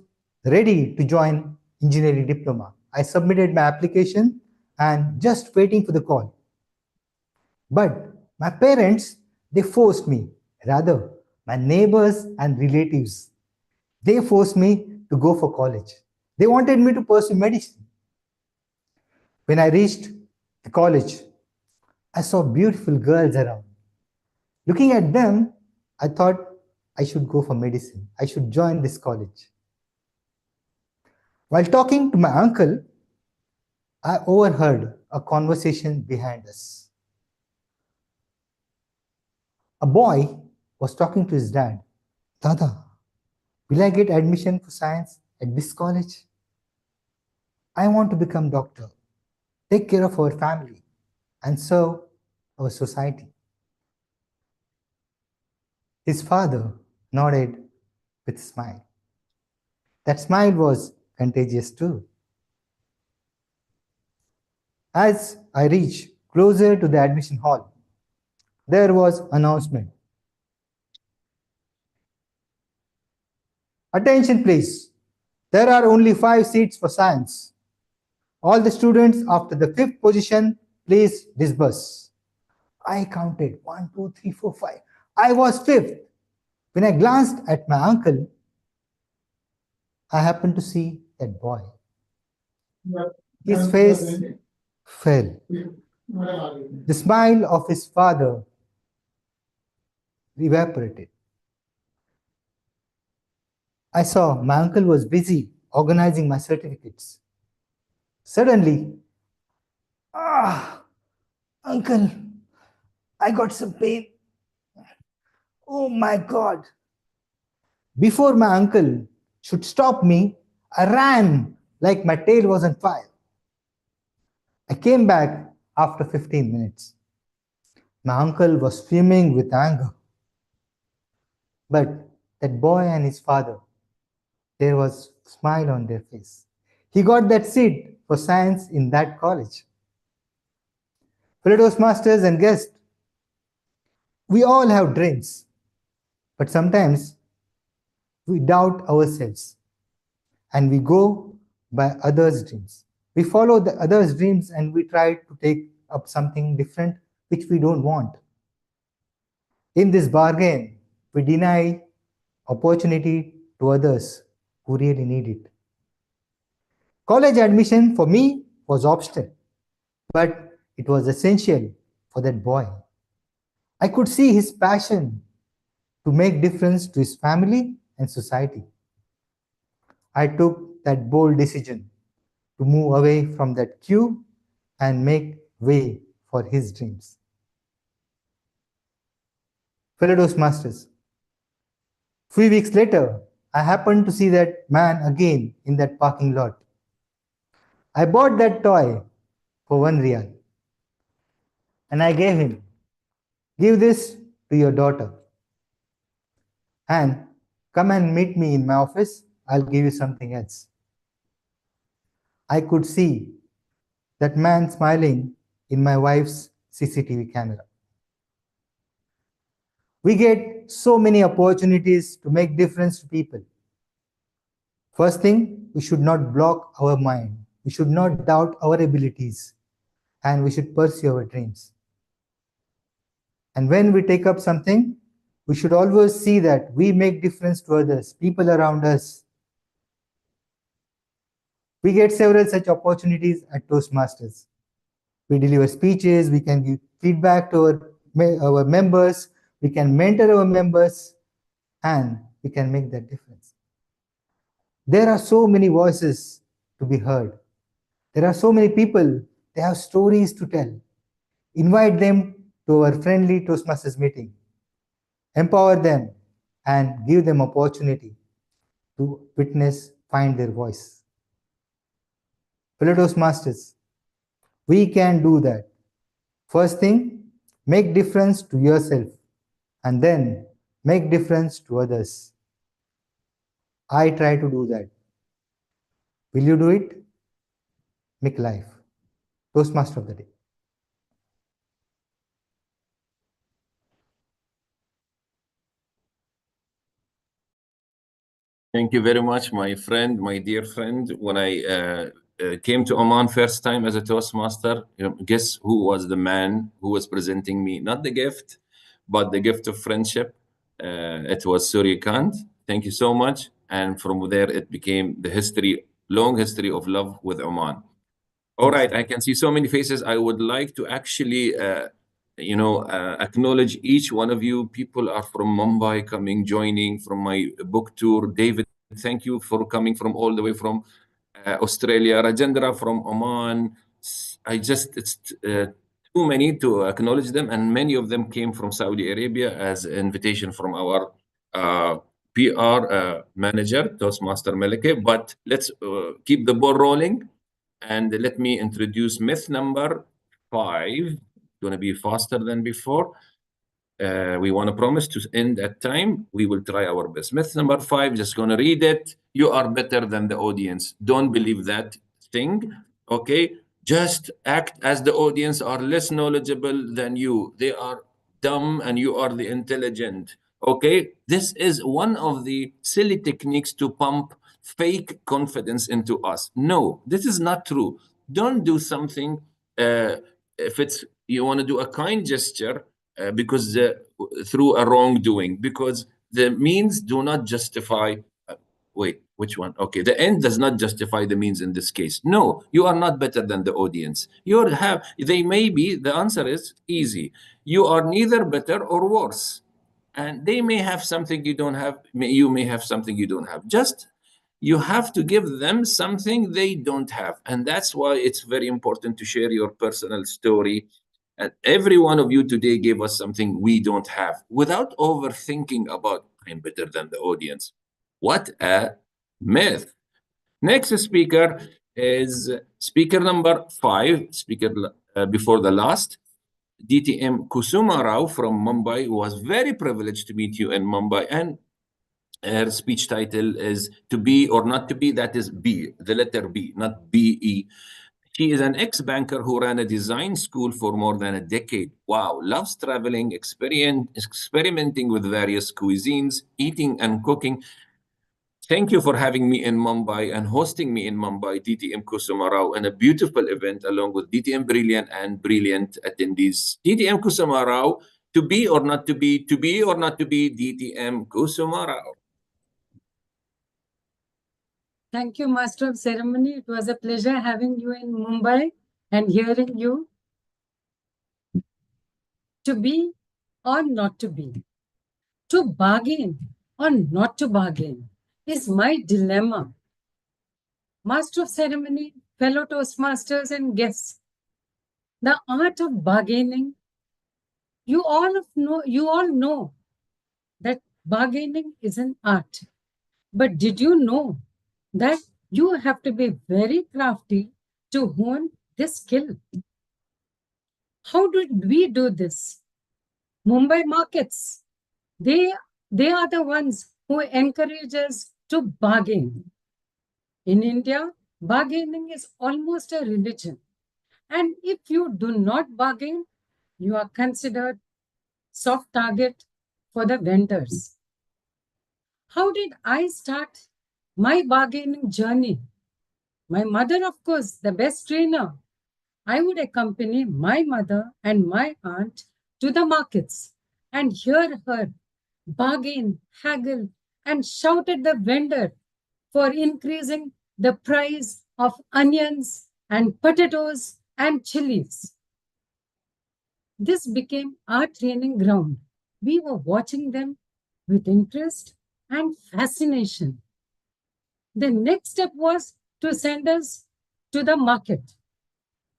ready to join engineering diploma. I submitted my application and just waiting for the call. But my parents, they forced me, rather my neighbors and relatives, they forced me to go for college. They wanted me to pursue medicine. When I reached the college, I saw beautiful girls around. Looking at them, I thought I should go for medicine. I should join this college. While talking to my uncle, I overheard a conversation behind us. A boy was talking to his dad. Dada, will I get admission for science at this college? I want to become doctor, take care of our family, and serve our society. His father nodded with a smile. That smile was contagious too. As I reached closer to the admission hall, there was an announcement. Attention please, there are only 5 seats for science. All the students after the 5th position, please disperse. I counted 1, 2, 3, 4, 5. I was 5th. When I glanced at my uncle, I happened to see that boy. His face fell. The smile of his father evaporated. I saw my uncle was busy organizing my certificates. Suddenly, uncle, I got some pain. Oh my God. Before my uncle should stop me, I ran like my tail was on fire. I came back after 15 minutes. My uncle was fuming with anger. But that boy and his father, there was a smile on their face. He got that seat for science in that college. Fellow Toastmasters and guests, we all have dreams, but sometimes we doubt ourselves. and we go by others' dreams. We follow the others' dreams and we try to take up something different which we don't want. In this bargain, we deny opportunity to others who really need it. College admission for me was optional, but it was essential for that boy. I could see his passion to make difference to his family and society. I took that bold decision to move away from that queue and make way for his dreams. Fellow Toastmasters, few weeks later, I happened to see that man again in that parking lot. I bought that toy for 1 real and I gave him, give this to your daughter and come and meet me in my office. I'll give you something else. I could see that man smiling in my wife's CCTV camera. We get so many opportunities to make difference to people. First thing, we should not block our mind. We should not doubt our abilities and we should pursue our dreams. And when we take up something, we should always see that we make difference to others, people around us. We get several such opportunities at Toastmasters. We deliver speeches, we can give feedback to our members, we can mentor our members, and we can make that difference. There are so many voices to be heard. There are so many people, they have stories to tell. Invite them to our friendly Toastmasters meeting. Empower them and give them opportunity to witness, find their voice. Fellow Toastmasters, we can do that. First thing, make difference to yourself and then make difference to others. I try to do that. Will you do it? Make life. Toastmaster of the day. Thank you very much, my friend, my dear friend. When I came to Oman first time as a Toastmaster, guess who was the man who was presenting me? Not the gift, but the gift of friendship. It was Suryakant. Thank you so much. And from there, it became the history, long history of love with Oman. All right, I can see so many faces. I would like to actually, acknowledge each one of you. People are from Mumbai coming, joining from my book tour. David, thank you for coming from all the way from Australia. Rajendra from Oman. It's too many to acknowledge them, and many of them came from Saudi Arabia as an invitation from our PR manager, Toastmaster Melike. But let's keep the ball rolling. And let me introduce myth number 5. Going to be faster than before. We want to promise to end at time. We will try our best. Myth number 5, just going to read it. You are better than the audience. Don't believe that thing. Okay? Just act as the audience are less knowledgeable than you. They are dumb and you are the intelligent. Okay? This is one of the silly techniques to pump fake confidence into us. No, this is not true. Don't do something if it's you want to do a kind gesture because through a wrongdoing, because the means do not justify. Wait, which one? Okay, the end does not justify the means in this case. No, you are not better than the audience. You have. They may be. The answer is easy. You are neither better or worse, and they may have something you don't have. You may have something you don't have. Just you have to give them something they don't have, and that's why it's very important to share your personal story. And every one of you today gave us something we don't have without overthinking about I'm better than the audience. What a myth. Next speaker is speaker number 5, speaker before the last, DTM Kusuma Rao from Mumbai, who was very privileged to meet you in Mumbai. And her speech title is To Be or Not to Be. That is B, the letter B, not B-E. She is an ex-banker who ran a design school for more than a decade. Wow, loves traveling, experimenting with various cuisines, eating and cooking. Thank you for having me in Mumbai and hosting me in Mumbai, DTM Kusuma Rao, and a beautiful event along with DTM Brilliant and brilliant attendees. DTM Kusuma Rao, to be or not to be or not to be, DTM Kusuma Rao. Thank you, Master of Ceremony. It was a pleasure having you in Mumbai and hearing you. To be or not to be, to bargain or not to bargain is my dilemma. Master of Ceremony, fellow Toastmasters and guests, the art of bargaining, you all know that bargaining is an art. But did you know that you have to be very crafty to hone this skill? How did we do this? Mumbai markets, they are the ones who encourage us to bargain. In India, bargaining is almost a religion. And if you do not bargain, you are considered soft target for the vendors. How did I start my bargaining journey? My mother, of course, the best trainer. I would accompany my mother and my aunt to the markets and hear her bargain, haggle, and shout at the vendor for increasing the price of onions and potatoes and chilies. This became our training ground. We were watching them with interest and fascination. The next step was to send us to the market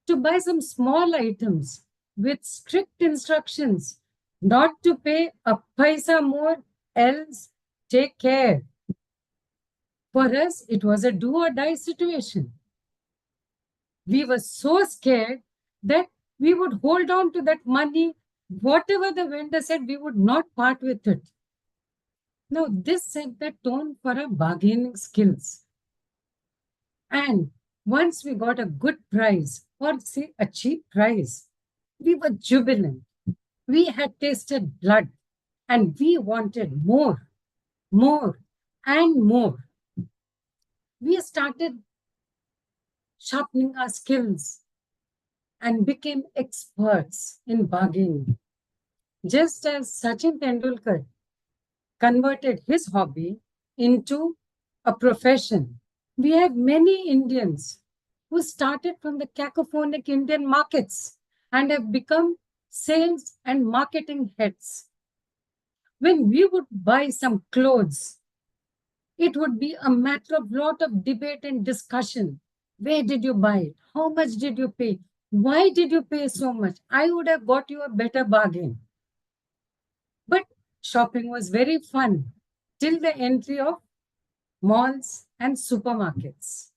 to buy some small items with strict instructions not to pay a paisa more, else take care. For us, it was a do or die situation. We were so scared that we would hold on to that money. Whatever the vendor said, we would not part with it. Now, this set the tone for our bargaining skills. And once we got a good price, or say a cheap price, we were jubilant. We had tasted blood and we wanted more, and more. We started sharpening our skills and became experts in bargaining. Just as Sachin Tendulkar converted his hobby into a profession, we have many Indians who started from the cacophonic Indian markets and have become sales and marketing heads. When we would buy some clothes, it would be a matter of lot of debate and discussion. Where did you buy it? How much did you pay? Why did you pay so much? I would have got you a better bargain. But shopping was very fun till the entry of malls and supermarkets.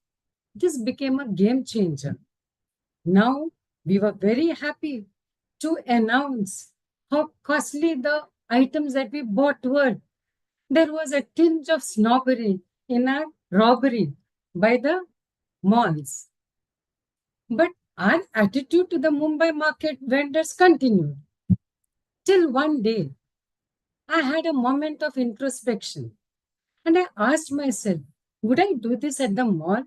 This became a game changer. Now we were very happy to announce how costly the items that we bought were. There was a tinge of snobbery in our robbery by the malls. But our attitude to the Mumbai market vendors continued. Till one day, I had a moment of introspection and I asked myself, would I do this at the mall?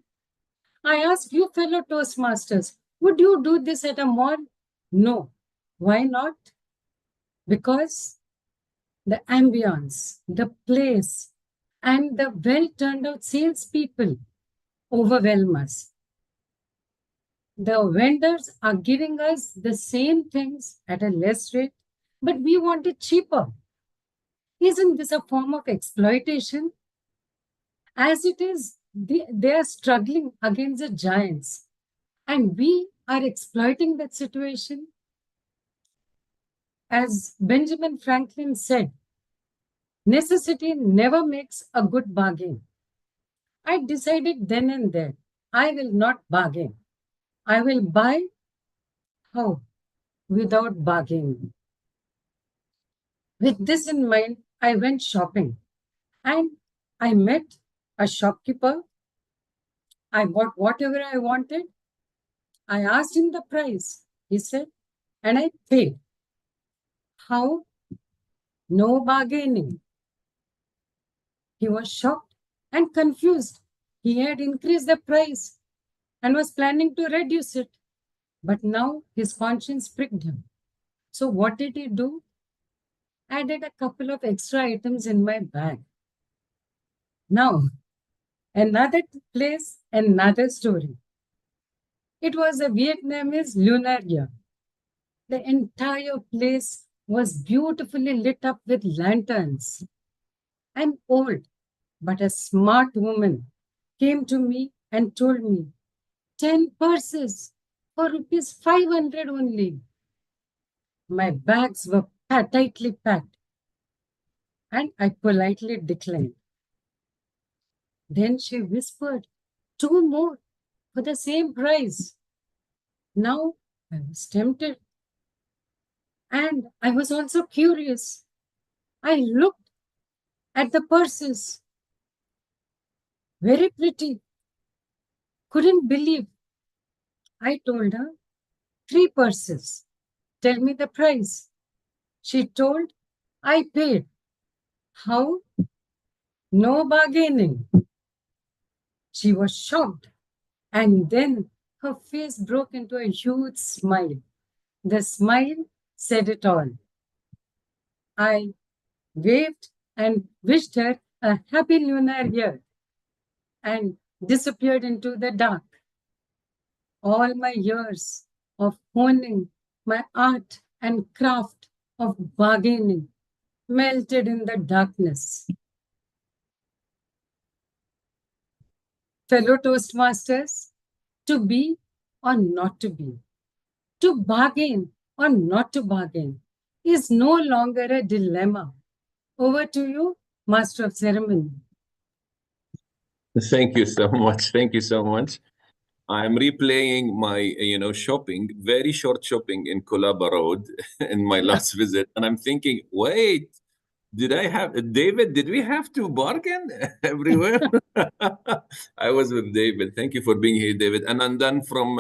I asked you, fellow Toastmasters, would you do this at a mall? No. Why not? Because the ambience, the place, and the well turned out salespeople overwhelm us. The vendors are giving us the same things at a less rate, but we want it cheaper. Isn't this a form of exploitation? As it is, they are struggling against the giants, and we are exploiting that situation. As Benjamin Franklin said, necessity never makes a good bargain. I decided then and there, I will not bargain. I will buy how? Without bargaining. With this in mind, I went shopping and I met a shopkeeper. I bought whatever I wanted. I asked him the price. He said, and I paid. How? No bargaining. He was shocked and confused. He had increased the price and was planning to reduce it. But now his conscience pricked him. So what did he do? Added a couple of extra items in my bag. Now, another place, another story. It was a Vietnamese lunar year. The entire place was beautifully lit up with lanterns. An old but a smart woman came to me and told me 10 purses for rupees 500 only. My bags were tightly packed and I politely declined. Then she whispered 2 more for the same price. Now I was tempted and I was also curious. I looked at the purses. Very pretty. Couldn't believe. I told her 3 purses. Tell me the price. She told, I paid. How? No bargaining. She was shocked. And then her face broke into a huge smile. The smile said it all. I waved and wished her a happy lunar year and disappeared into the dark. All my years of honing my art and craft of bargaining melted in the darkness. Fellow Toastmasters, to be or not to be, to bargain or not to bargain is no longer a dilemma. Over to you, Master of Ceremony. Thank you so much. Thank you so much. I'm replaying my, shopping, very short shopping in Colaba Road in my last visit. And I'm thinking, wait, David, did we have to bargain everywhere? I was with David. Thank you for being here, David. And then from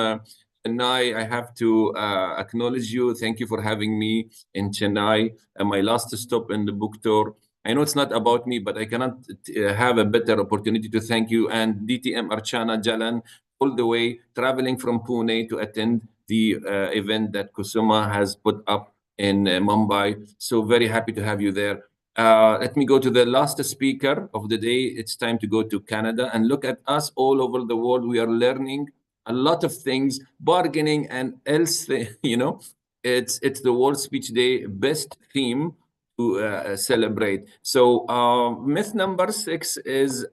Chennai, I have to acknowledge you. Thank you for having me in Chennai. My last stop in the book tour. I know it's not about me, but I cannot have a better opportunity to thank you and DTM Archana Jalan all the way traveling from Pune to attend the event that Kusuma has put up in Mumbai. So very happy to have you there. Let me go to the last speaker of the day. It's time to go to Canada and look at us all over the world. We are learning a lot of things, bargaining and else, it's the World Speech Day best theme to celebrate. So myth number 6 is,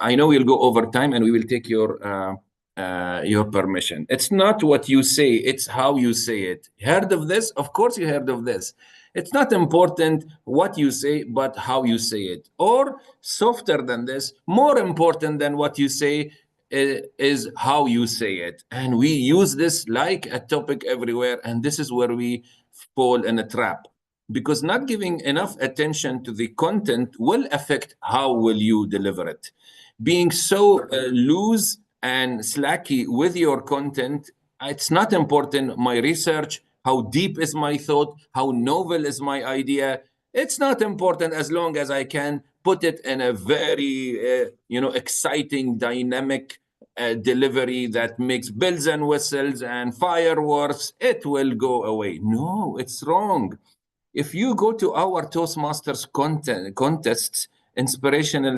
I know we'll go over time and we will take your permission. It's not what you say, it's how you say it. Heard of this? Of course you heard of this. It's not important what you say, but how you say it. Or softer than this, more important than what you say is how you say it. And we use this like a topic everywhere. And this is where we fall in a trap. Because not giving enough attention to the content will affect how will you deliver it. Being so loose and slacky with your content, it's not important. My research, how deep is my thought, how novel is my idea. It's not important as long as I can put it in a very, exciting, dynamic delivery that makes bells and whistles and fireworks. It will go away. No, it's wrong. If you go to our Toastmasters contests, international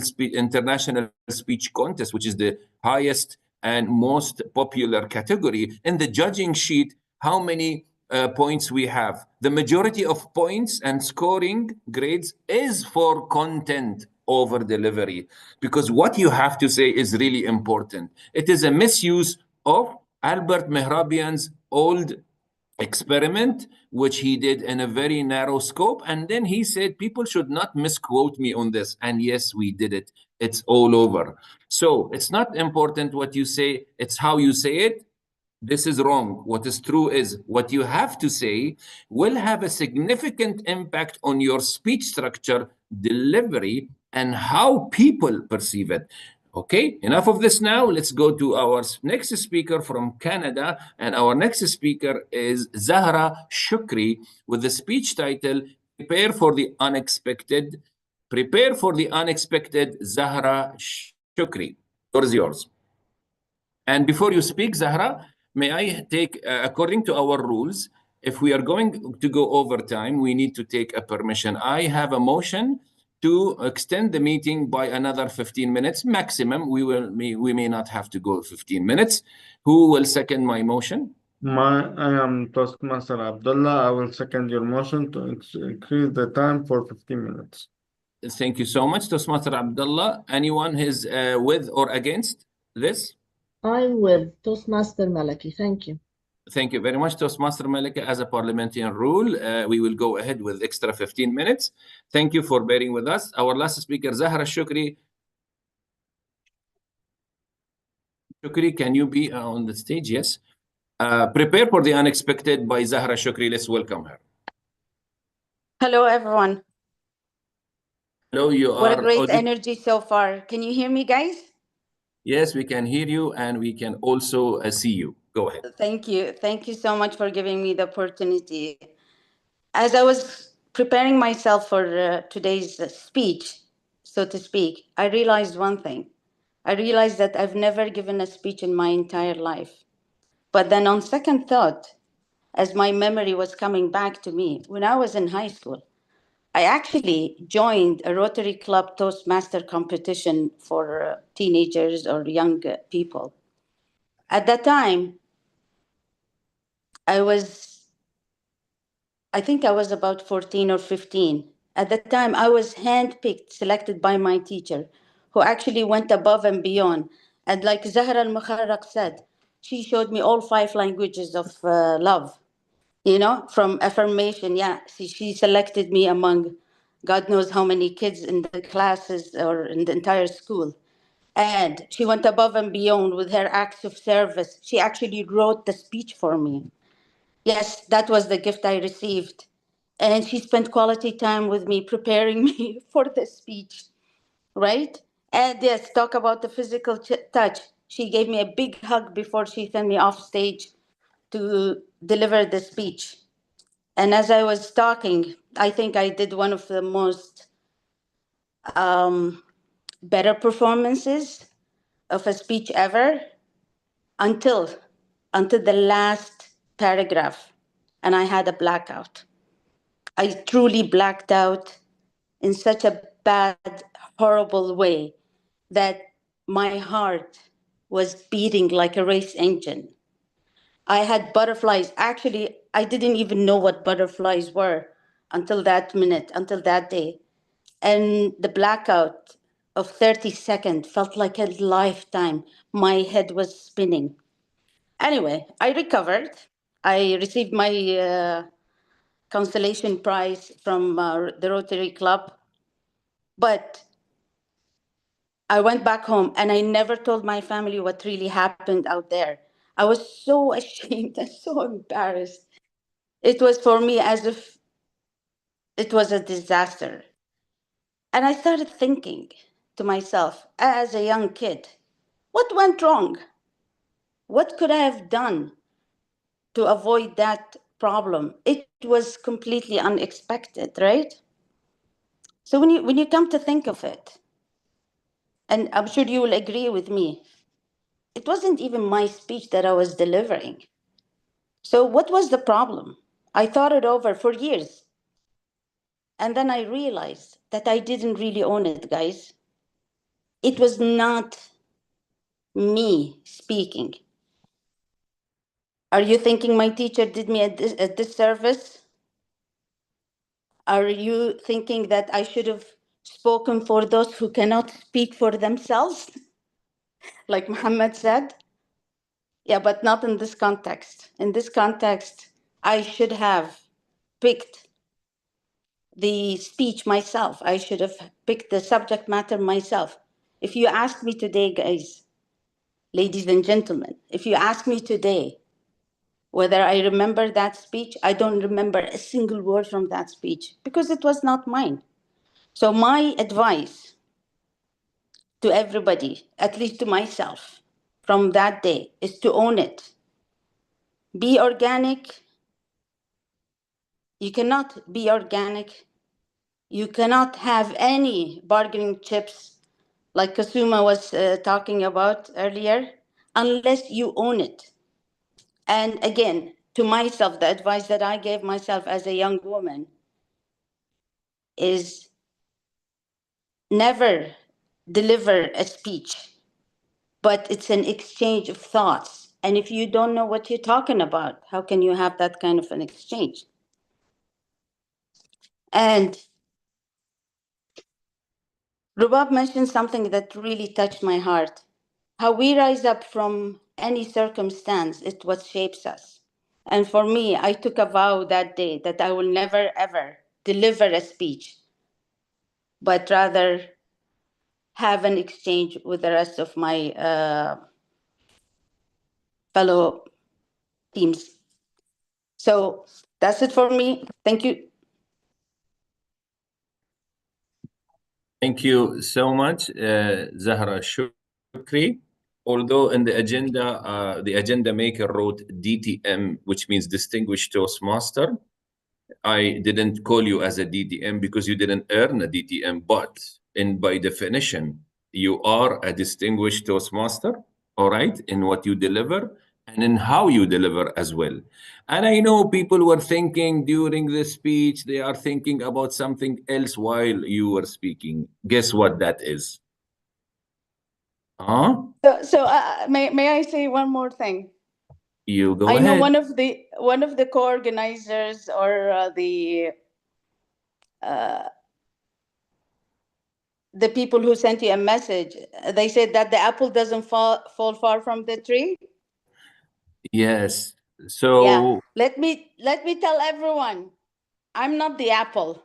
speech contest, which is the highest and most popular category, in the judging sheet, how many points we have? The majority of points and scoring grades is for content over delivery, because what you have to say is really important. It is a misuse of Albert Mehrabian's old experiment, which he did in a very narrow scope. And then he said, people should not misquote me on this. And yes, we did it. It's all over. So it's not important what you say, it's how you say it. This is wrong. What is true is what you have to say will have a significant impact on your speech structure, delivery, and how people perceive it. Okay, enough of this now. Let's go to our next speaker from Canada. And our next speaker is Zahra Shukri with the speech title, Prepare for the Unexpected. Prepare for the unexpected, Zahra Shukri. Yours is yours. And before you speak, Zahra, may I take, according to our rules, if we are going to go over time, we need to take a permission. I have a motion to extend the meeting by another 15 minutes maximum. We may not have to go 15 minutes. Who will second my motion? I am Toastmaster Abdullah. I will second your motion to increase the time for 15 minutes. Thank you so much, Toastmaster Abdullah. Anyone is with or against this? I'm with Toastmaster Malaki. Thank you. Thank you very much, Toastmaster Malika. As a parliamentarian rule, we will go ahead with extra 15 minutes. Thank you for bearing with us. Our last speaker, Zahra Shukri. Shukri, can you be on the stage? Yes. Prepare for the unexpected by Zahra Shukri. Let's welcome her. Hello, everyone. Hello, you What a are great energy so far. Can you hear me, guys? Yes, we can hear you, and we can also see you. Go ahead. Thank you. Thank you so much for giving me the opportunity. As I was preparing myself for today's speech, so to speak, I realized one thing. I realized that I've never given a speech in my entire life. But then on second thought, as my memory was coming back to me, when I was in high school, I actually joined a Rotary Club Toastmaster competition for teenagers or young people. At that time, I think I was about 14 or 15. At that time, I was handpicked, selected by my teacher, who actually went above and beyond. And like Zahra al-Mukharraq said, she showed me all 5 languages of love, you know, from affirmation. Yeah, she selected me among God knows how many kids in the classes or in the entire school. And she went above and beyond with her acts of service. She actually wrote the speech for me. Yes, that was the gift I received. And she spent quality time with me, preparing me for the speech, right? And yes, talk about the physical touch. She gave me a big hug before she sent me off stage to deliver the speech. And as I was talking, I think I did one of the most better performances of a speech ever until the last paragraph, and I had a blackout. I truly blacked out in such a bad, horrible way that my heart was beating like a race engine. I had butterflies. Actually, I didn't even know what butterflies were until that minute, until that day. And the blackout of 30 seconds felt like a lifetime. My head was spinning. Anyway, I recovered. I received my consolation prize from the Rotary Club. But I went back home and I never told my family what really happened out there. I was so ashamed and so embarrassed. It was for me as if it was a disaster. And I started thinking to myself, as a young kid, what went wrong? What could I have done to avoid that problem? It was completely unexpected, right? So when you come to think of it, and I'm sure you will agree with me, it wasn't even my speech that I was delivering. So what was the problem? I thought it over for years. And then I realized that I didn't really own it, guys. It was not me speaking. Are you thinking my teacher did me a disservice? Are you thinking that I should have spoken for those who cannot speak for themselves? Like Muhammad said? Yeah, but not in this context. In this context, I should have picked the speech myself. I should have picked the subject matter myself. If you ask me today, guys, ladies and gentlemen, if you ask me today whether I remember that speech, I don't remember a single word from that speech because it was not mine. So my advice to everybody, at least to myself, from that day is to own it. Be organic. You cannot be organic You cannot have any bargaining chips like Kasuma was talking about earlier unless you own it. And again, to myself, the advice that I gave myself as a young woman is never deliver a speech, but it's an exchange of thoughts. And if you don't know what you're talking about, how can you have that kind of an exchange? And Rubab mentioned something that really touched my heart. How we rise up from any circumstance is what shapes us. And for me, I took a vow that day that I will never, ever deliver a speech, but rather have an exchange with the rest of my fellow teams. So that's it for me. Thank you. Thank you so much, Zahra Shukri. Although in the agenda maker wrote DTM, which means Distinguished Toastmaster, I didn't call you as a DTM because you didn't earn a DTM, but by definition, you are a distinguished Toastmaster, all right, in what you deliver and in how you deliver as well. And I know people were thinking during the speech, they are thinking about something else while you were speaking. Guess what that is? Huh? So may I say one more thing? You go I know ahead. one of the co-organizers or the people who sent you a message, they said that the apple doesn't fall far from the tree. Yes. Yeah. So Let me tell everyone, I'm not the apple.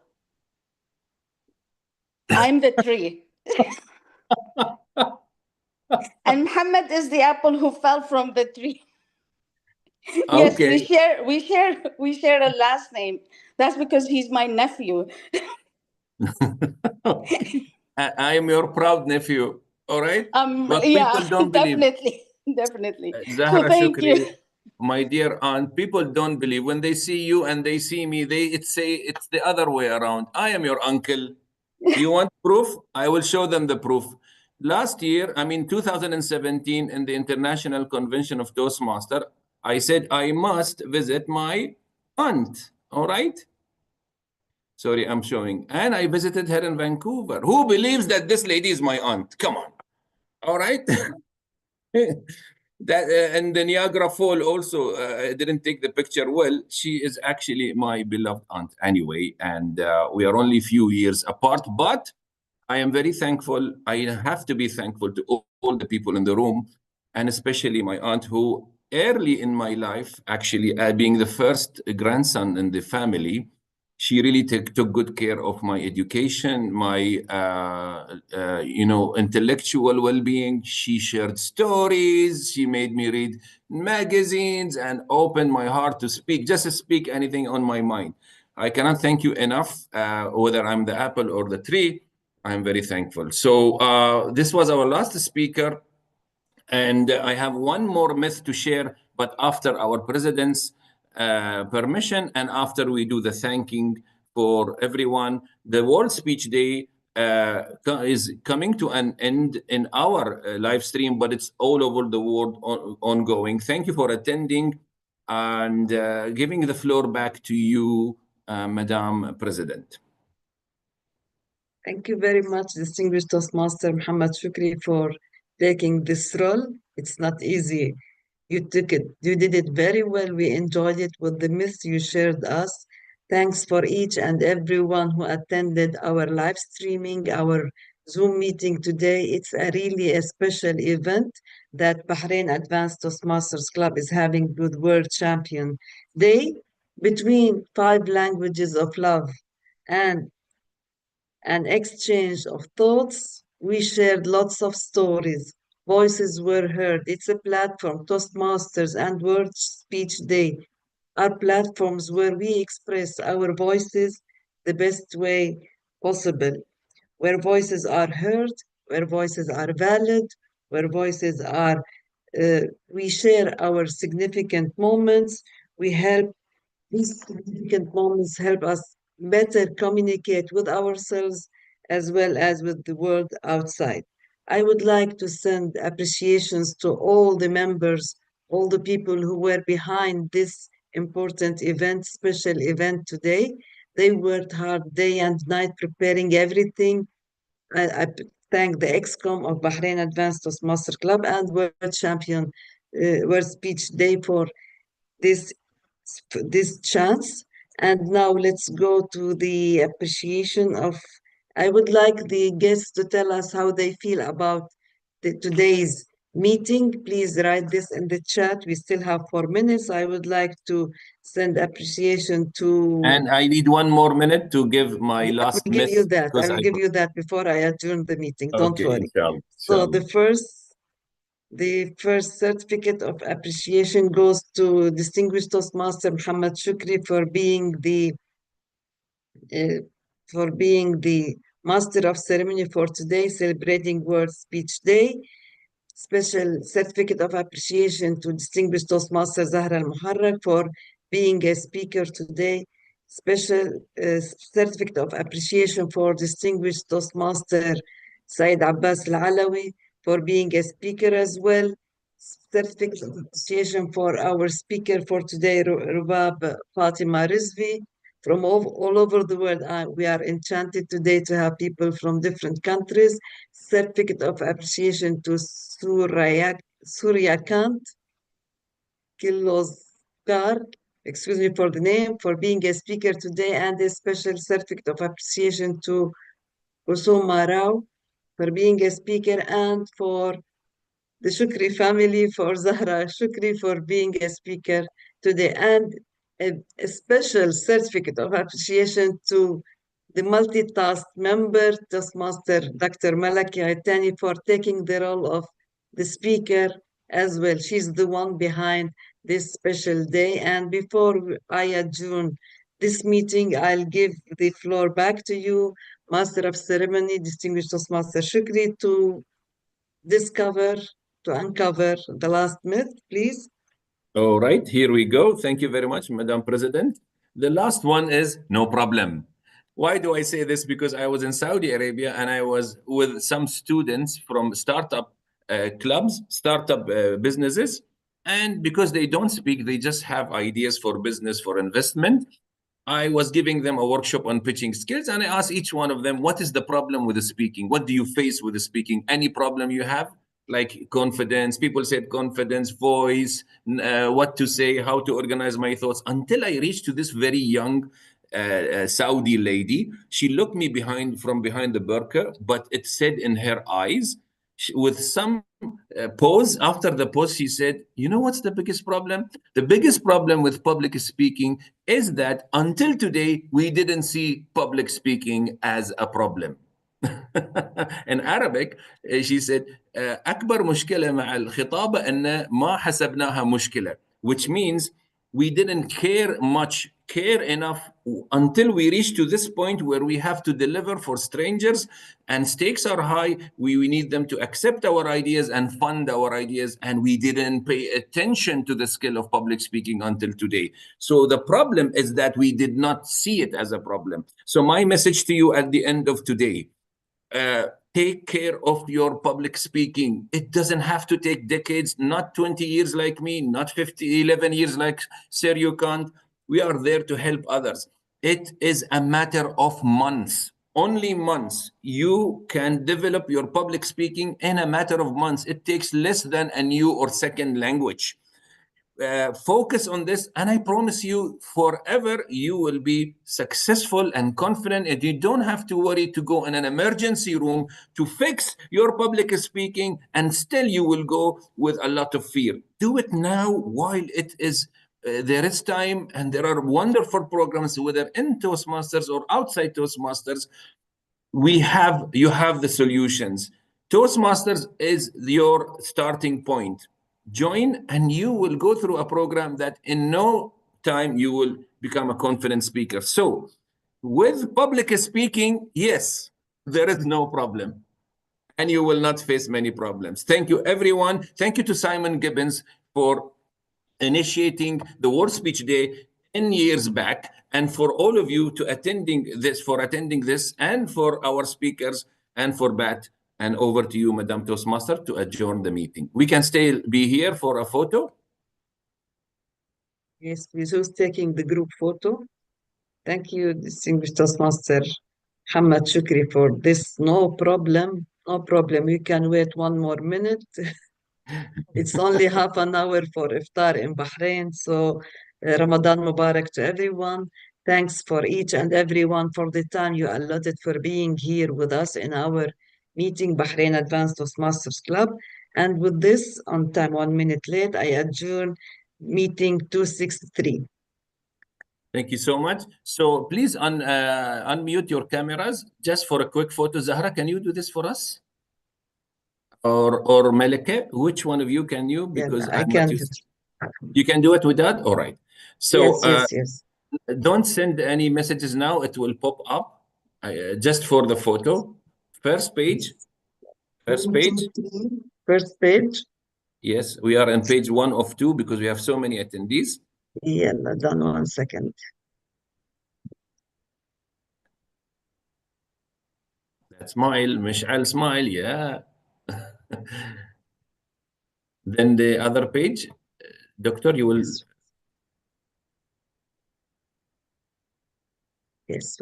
I'm the tree. And Muhammad is the apple who fell from the tree. Yes, okay. we share a last name. That's because he's my nephew. I am your proud nephew. All right. But Yeah, people don't believe. definitely. So Zahra thank you. Shukri, my dear aunt, people don't believe when they see you and they see me, it's the other way around. I am your uncle. You want proof? I will show them the proof. Last year, 2017, in the International Convention of Toastmaster, I said I must visit my aunt. All right. Sorry, I'm showing. And I visited her in Vancouver. Who believes that this lady is my aunt? Come on. All right. And the Niagara Fall also didn't take the picture well. She is actually my beloved aunt anyway, and we are only a few years apart. But I am very thankful. I have to be thankful to all the people in the room, and especially my aunt, who early in my life, actually being the first grandson in the family, she really took good care of my education, my intellectual well-being. She shared stories. She made me read magazines and opened my heart to speak, just to speak anything on my mind. I cannot thank you enough, whether I'm the apple or the tree. I'm very thankful. So this was our last speaker. And I have one more myth to share, but after our president's permission and after we do the thanking for everyone. The World Speech Day is coming to an end in our live stream, but it's all over the world ongoing. Thank you for attending and giving the floor back to you, Madam President. Thank you very much, distinguished Toastmaster Muhammad Shukri, for taking this role. It's not easy. You took it. You did it very well. We enjoyed it with the myths you shared us. Thanks for each and everyone who attended our live streaming, our Zoom meeting today. It's really a special event that Bahrain Advanced Toastmasters Club is having with World Champion Day between 5 languages of love and an exchange of thoughts. We shared lots of stories. Voices were heard. It's a platform. Toastmasters and World Speech Day are platforms where we express our voices the best way possible, where voices are heard, where voices are valid, where voices are, we share our significant moments. We help, these significant moments help us better communicate with ourselves as well as with the world outside. I would like to send appreciations to all the members, all the people who were behind this important event, special event today. They worked hard day and night preparing everything. I thank the EXCOM of Bahrain Advanced Toastmaster Club and World Champion World Speech Day for this this chance. And now let's go to the appreciation of. I would like the guests to tell us how they feel about today's meeting. Please write this in the chat. We still have 4 minutes. I would like to send appreciation to. And I need 1 more minute to give my I last will give you myth. that. I because will give you that before I adjourn the meeting. Don't Okay, worry. inshallah. So the first certificate of appreciation goes to distinguished Toastmaster Muhammad Shukri for being the master of ceremony for today, celebrating World Speech Day. Special certificate of appreciation to distinguished Toastmaster Zahra Al-Muharrak for being a speaker today. Special certificate of appreciation for distinguished Toastmaster Said Abbas Al-Alawi for being a speaker as well. Certificate of appreciation for our speaker for today, Rubab Fatima Rizvi. From all over the world, we are enchanted today to have people from different countries. Certificate of appreciation to Suryakant Kiloskar, excuse me for the name, for being a speaker today, and a special certificate of appreciation to Kusuma Rao for being a speaker, and for the Shukri family, for Zahra Shukri for being a speaker today, and a special certificate of appreciation to the multitask member, Toastmaster Dr. Malaki Aitani, for taking the role of the speaker as well. She's the one behind this special day. And before I adjourn this meeting, I'll give the floor back to you, Master of Ceremony, Distinguished Toastmaster Shukri, to uncover the last myth, please. All right, here we go. Thank you very much, Madam President. The last one is no problem. Why do I say this? Because I was in Saudi Arabia and I was with some students from startup clubs, startup businesses. And because they don't speak, they just have ideas for business, for investment. I was giving them a workshop on pitching skills, and I asked each one of them, what is the problem with the speaking? What do you face with the speaking? Any problem you have? Like confidence, people said confidence, voice, what to say, how to organize my thoughts, until I reached to this very young Saudi lady. She looked me from behind the burqa, but it said in her eyes, with some pause. After the pause, she said, you know what's the biggest problem? The biggest problem with public speaking is that until today, we didn't see public speaking as a problem. In Arabic, she said, أكبر مشكلة مع الخطابة أن ما حسبناها مشكلة, which means we didn't care enough until we reach to this point where we have to deliver for strangers and stakes are high. We need them to accept our ideas and fund our ideas, and we didn't pay attention to the skill of public speaking until today. So the problem is that we did not see it as a problem. So my message to you at the end of today, take care of your public speaking. It doesn't have to take decades, not 20 years like me, not 11 years like Sergio Kant. We are there to help others. It is a matter of months, only months. You can develop your public speaking in a matter of months. It takes less than a new or second language. Focus on this, and I promise you, forever you will be successful and confident, and you don't have to worry to go in an emergency room to fix your public speaking, and still you will go with a lot of fear. Do it now while it is there is time, and there are wonderful programs, whether in Toastmasters or outside Toastmasters. You have the solutions. Toastmasters is your starting point. Join and you will go through a program that in no time you will become a confident speaker. So with public speaking, yes, there is no problem and you will not face many problems. Thank you, everyone. Thank you to Simon Gibbons for initiating the World Speech Day 10 years back, and for all of you to attending this, and for our speakers, and for Bat. And over to you, Madam Toastmaster, to adjourn the meeting. We can be here for a photo. Yes, please, who's taking the group photo? Thank you, distinguished Toastmaster Muhammad Shukri, for this. No problem, no problem. You can wait 1 more minute. It's only half an hour for iftar in Bahrain. So Ramadan Mubarak to everyone. Thanks for each and everyone for the time you allotted for being here with us in our meeting, Bahrain Advanced Toastmasters Club. And with this, on time, 1 minute late, I adjourn meeting 263. Thank you so much. So please unmute your cameras just for a quick photo. Zahra, can you do this for us? Or Melike, which one of you can you? Because I I'm can. not used. You can do it with that? All right. So yes. Don't send any messages now. It will pop up just for the photo. First page. First page. First page. Yes, we are on page 1 of 2 because we have so many attendees. Yeah, done 1 second. That smile, Mish'al smile, yeah. Then the other page, Doctor, you will. Yes.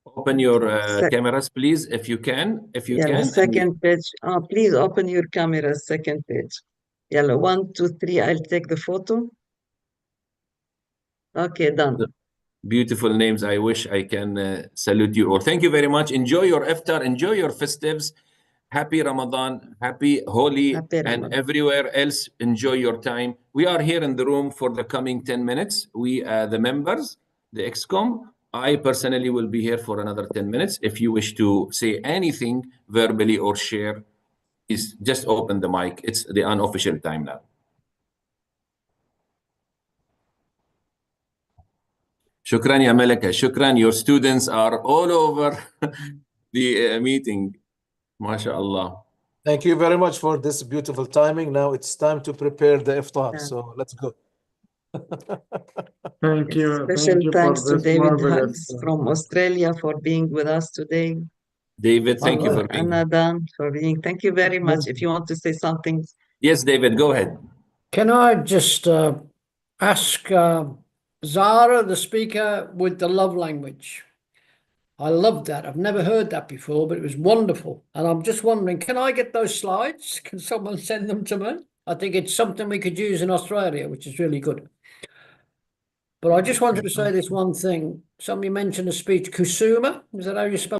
Open your cameras, please, if you can. If you can. The second page. Please open your camera, second page. Yellow, 1, 2, 3. I'll take the photo. Okay, done. Beautiful names. I wish I can salute you all. Thank you very much. Enjoy your iftar. Enjoy your festives. Happy Ramadan. Happy Holi. And everywhere else, enjoy your time. We are here in the room for the coming 10 minutes. We, the members, the XCOM. I personally will be here for another 10 minutes. If you wish to say anything verbally or share, is just open the mic. It's the unofficial time now. Shukran, ya Malika. Shukran. Your students are all over the meeting. MashaAllah. Thank you very much for this beautiful timing. Now it's time to prepare the iftar. So let's go. Thank you. Special Thank you thanks for to this David marvelous. Huggs from Australia for being with us today. David, thank you for being here. Anadan for being. Thank you very much. If you want to say something. Yes, David, go ahead. Can I just ask Zara, the speaker, with the love language? I loved that. I've never heard that before, but it was wonderful. And I'm just wondering, can I get those slides? Can someone send them to me? I think it's something we could use in Australia, which is really good. But I just wanted to say this one thing. Somebody mentioned a speech, Kusuma. Is that how you spell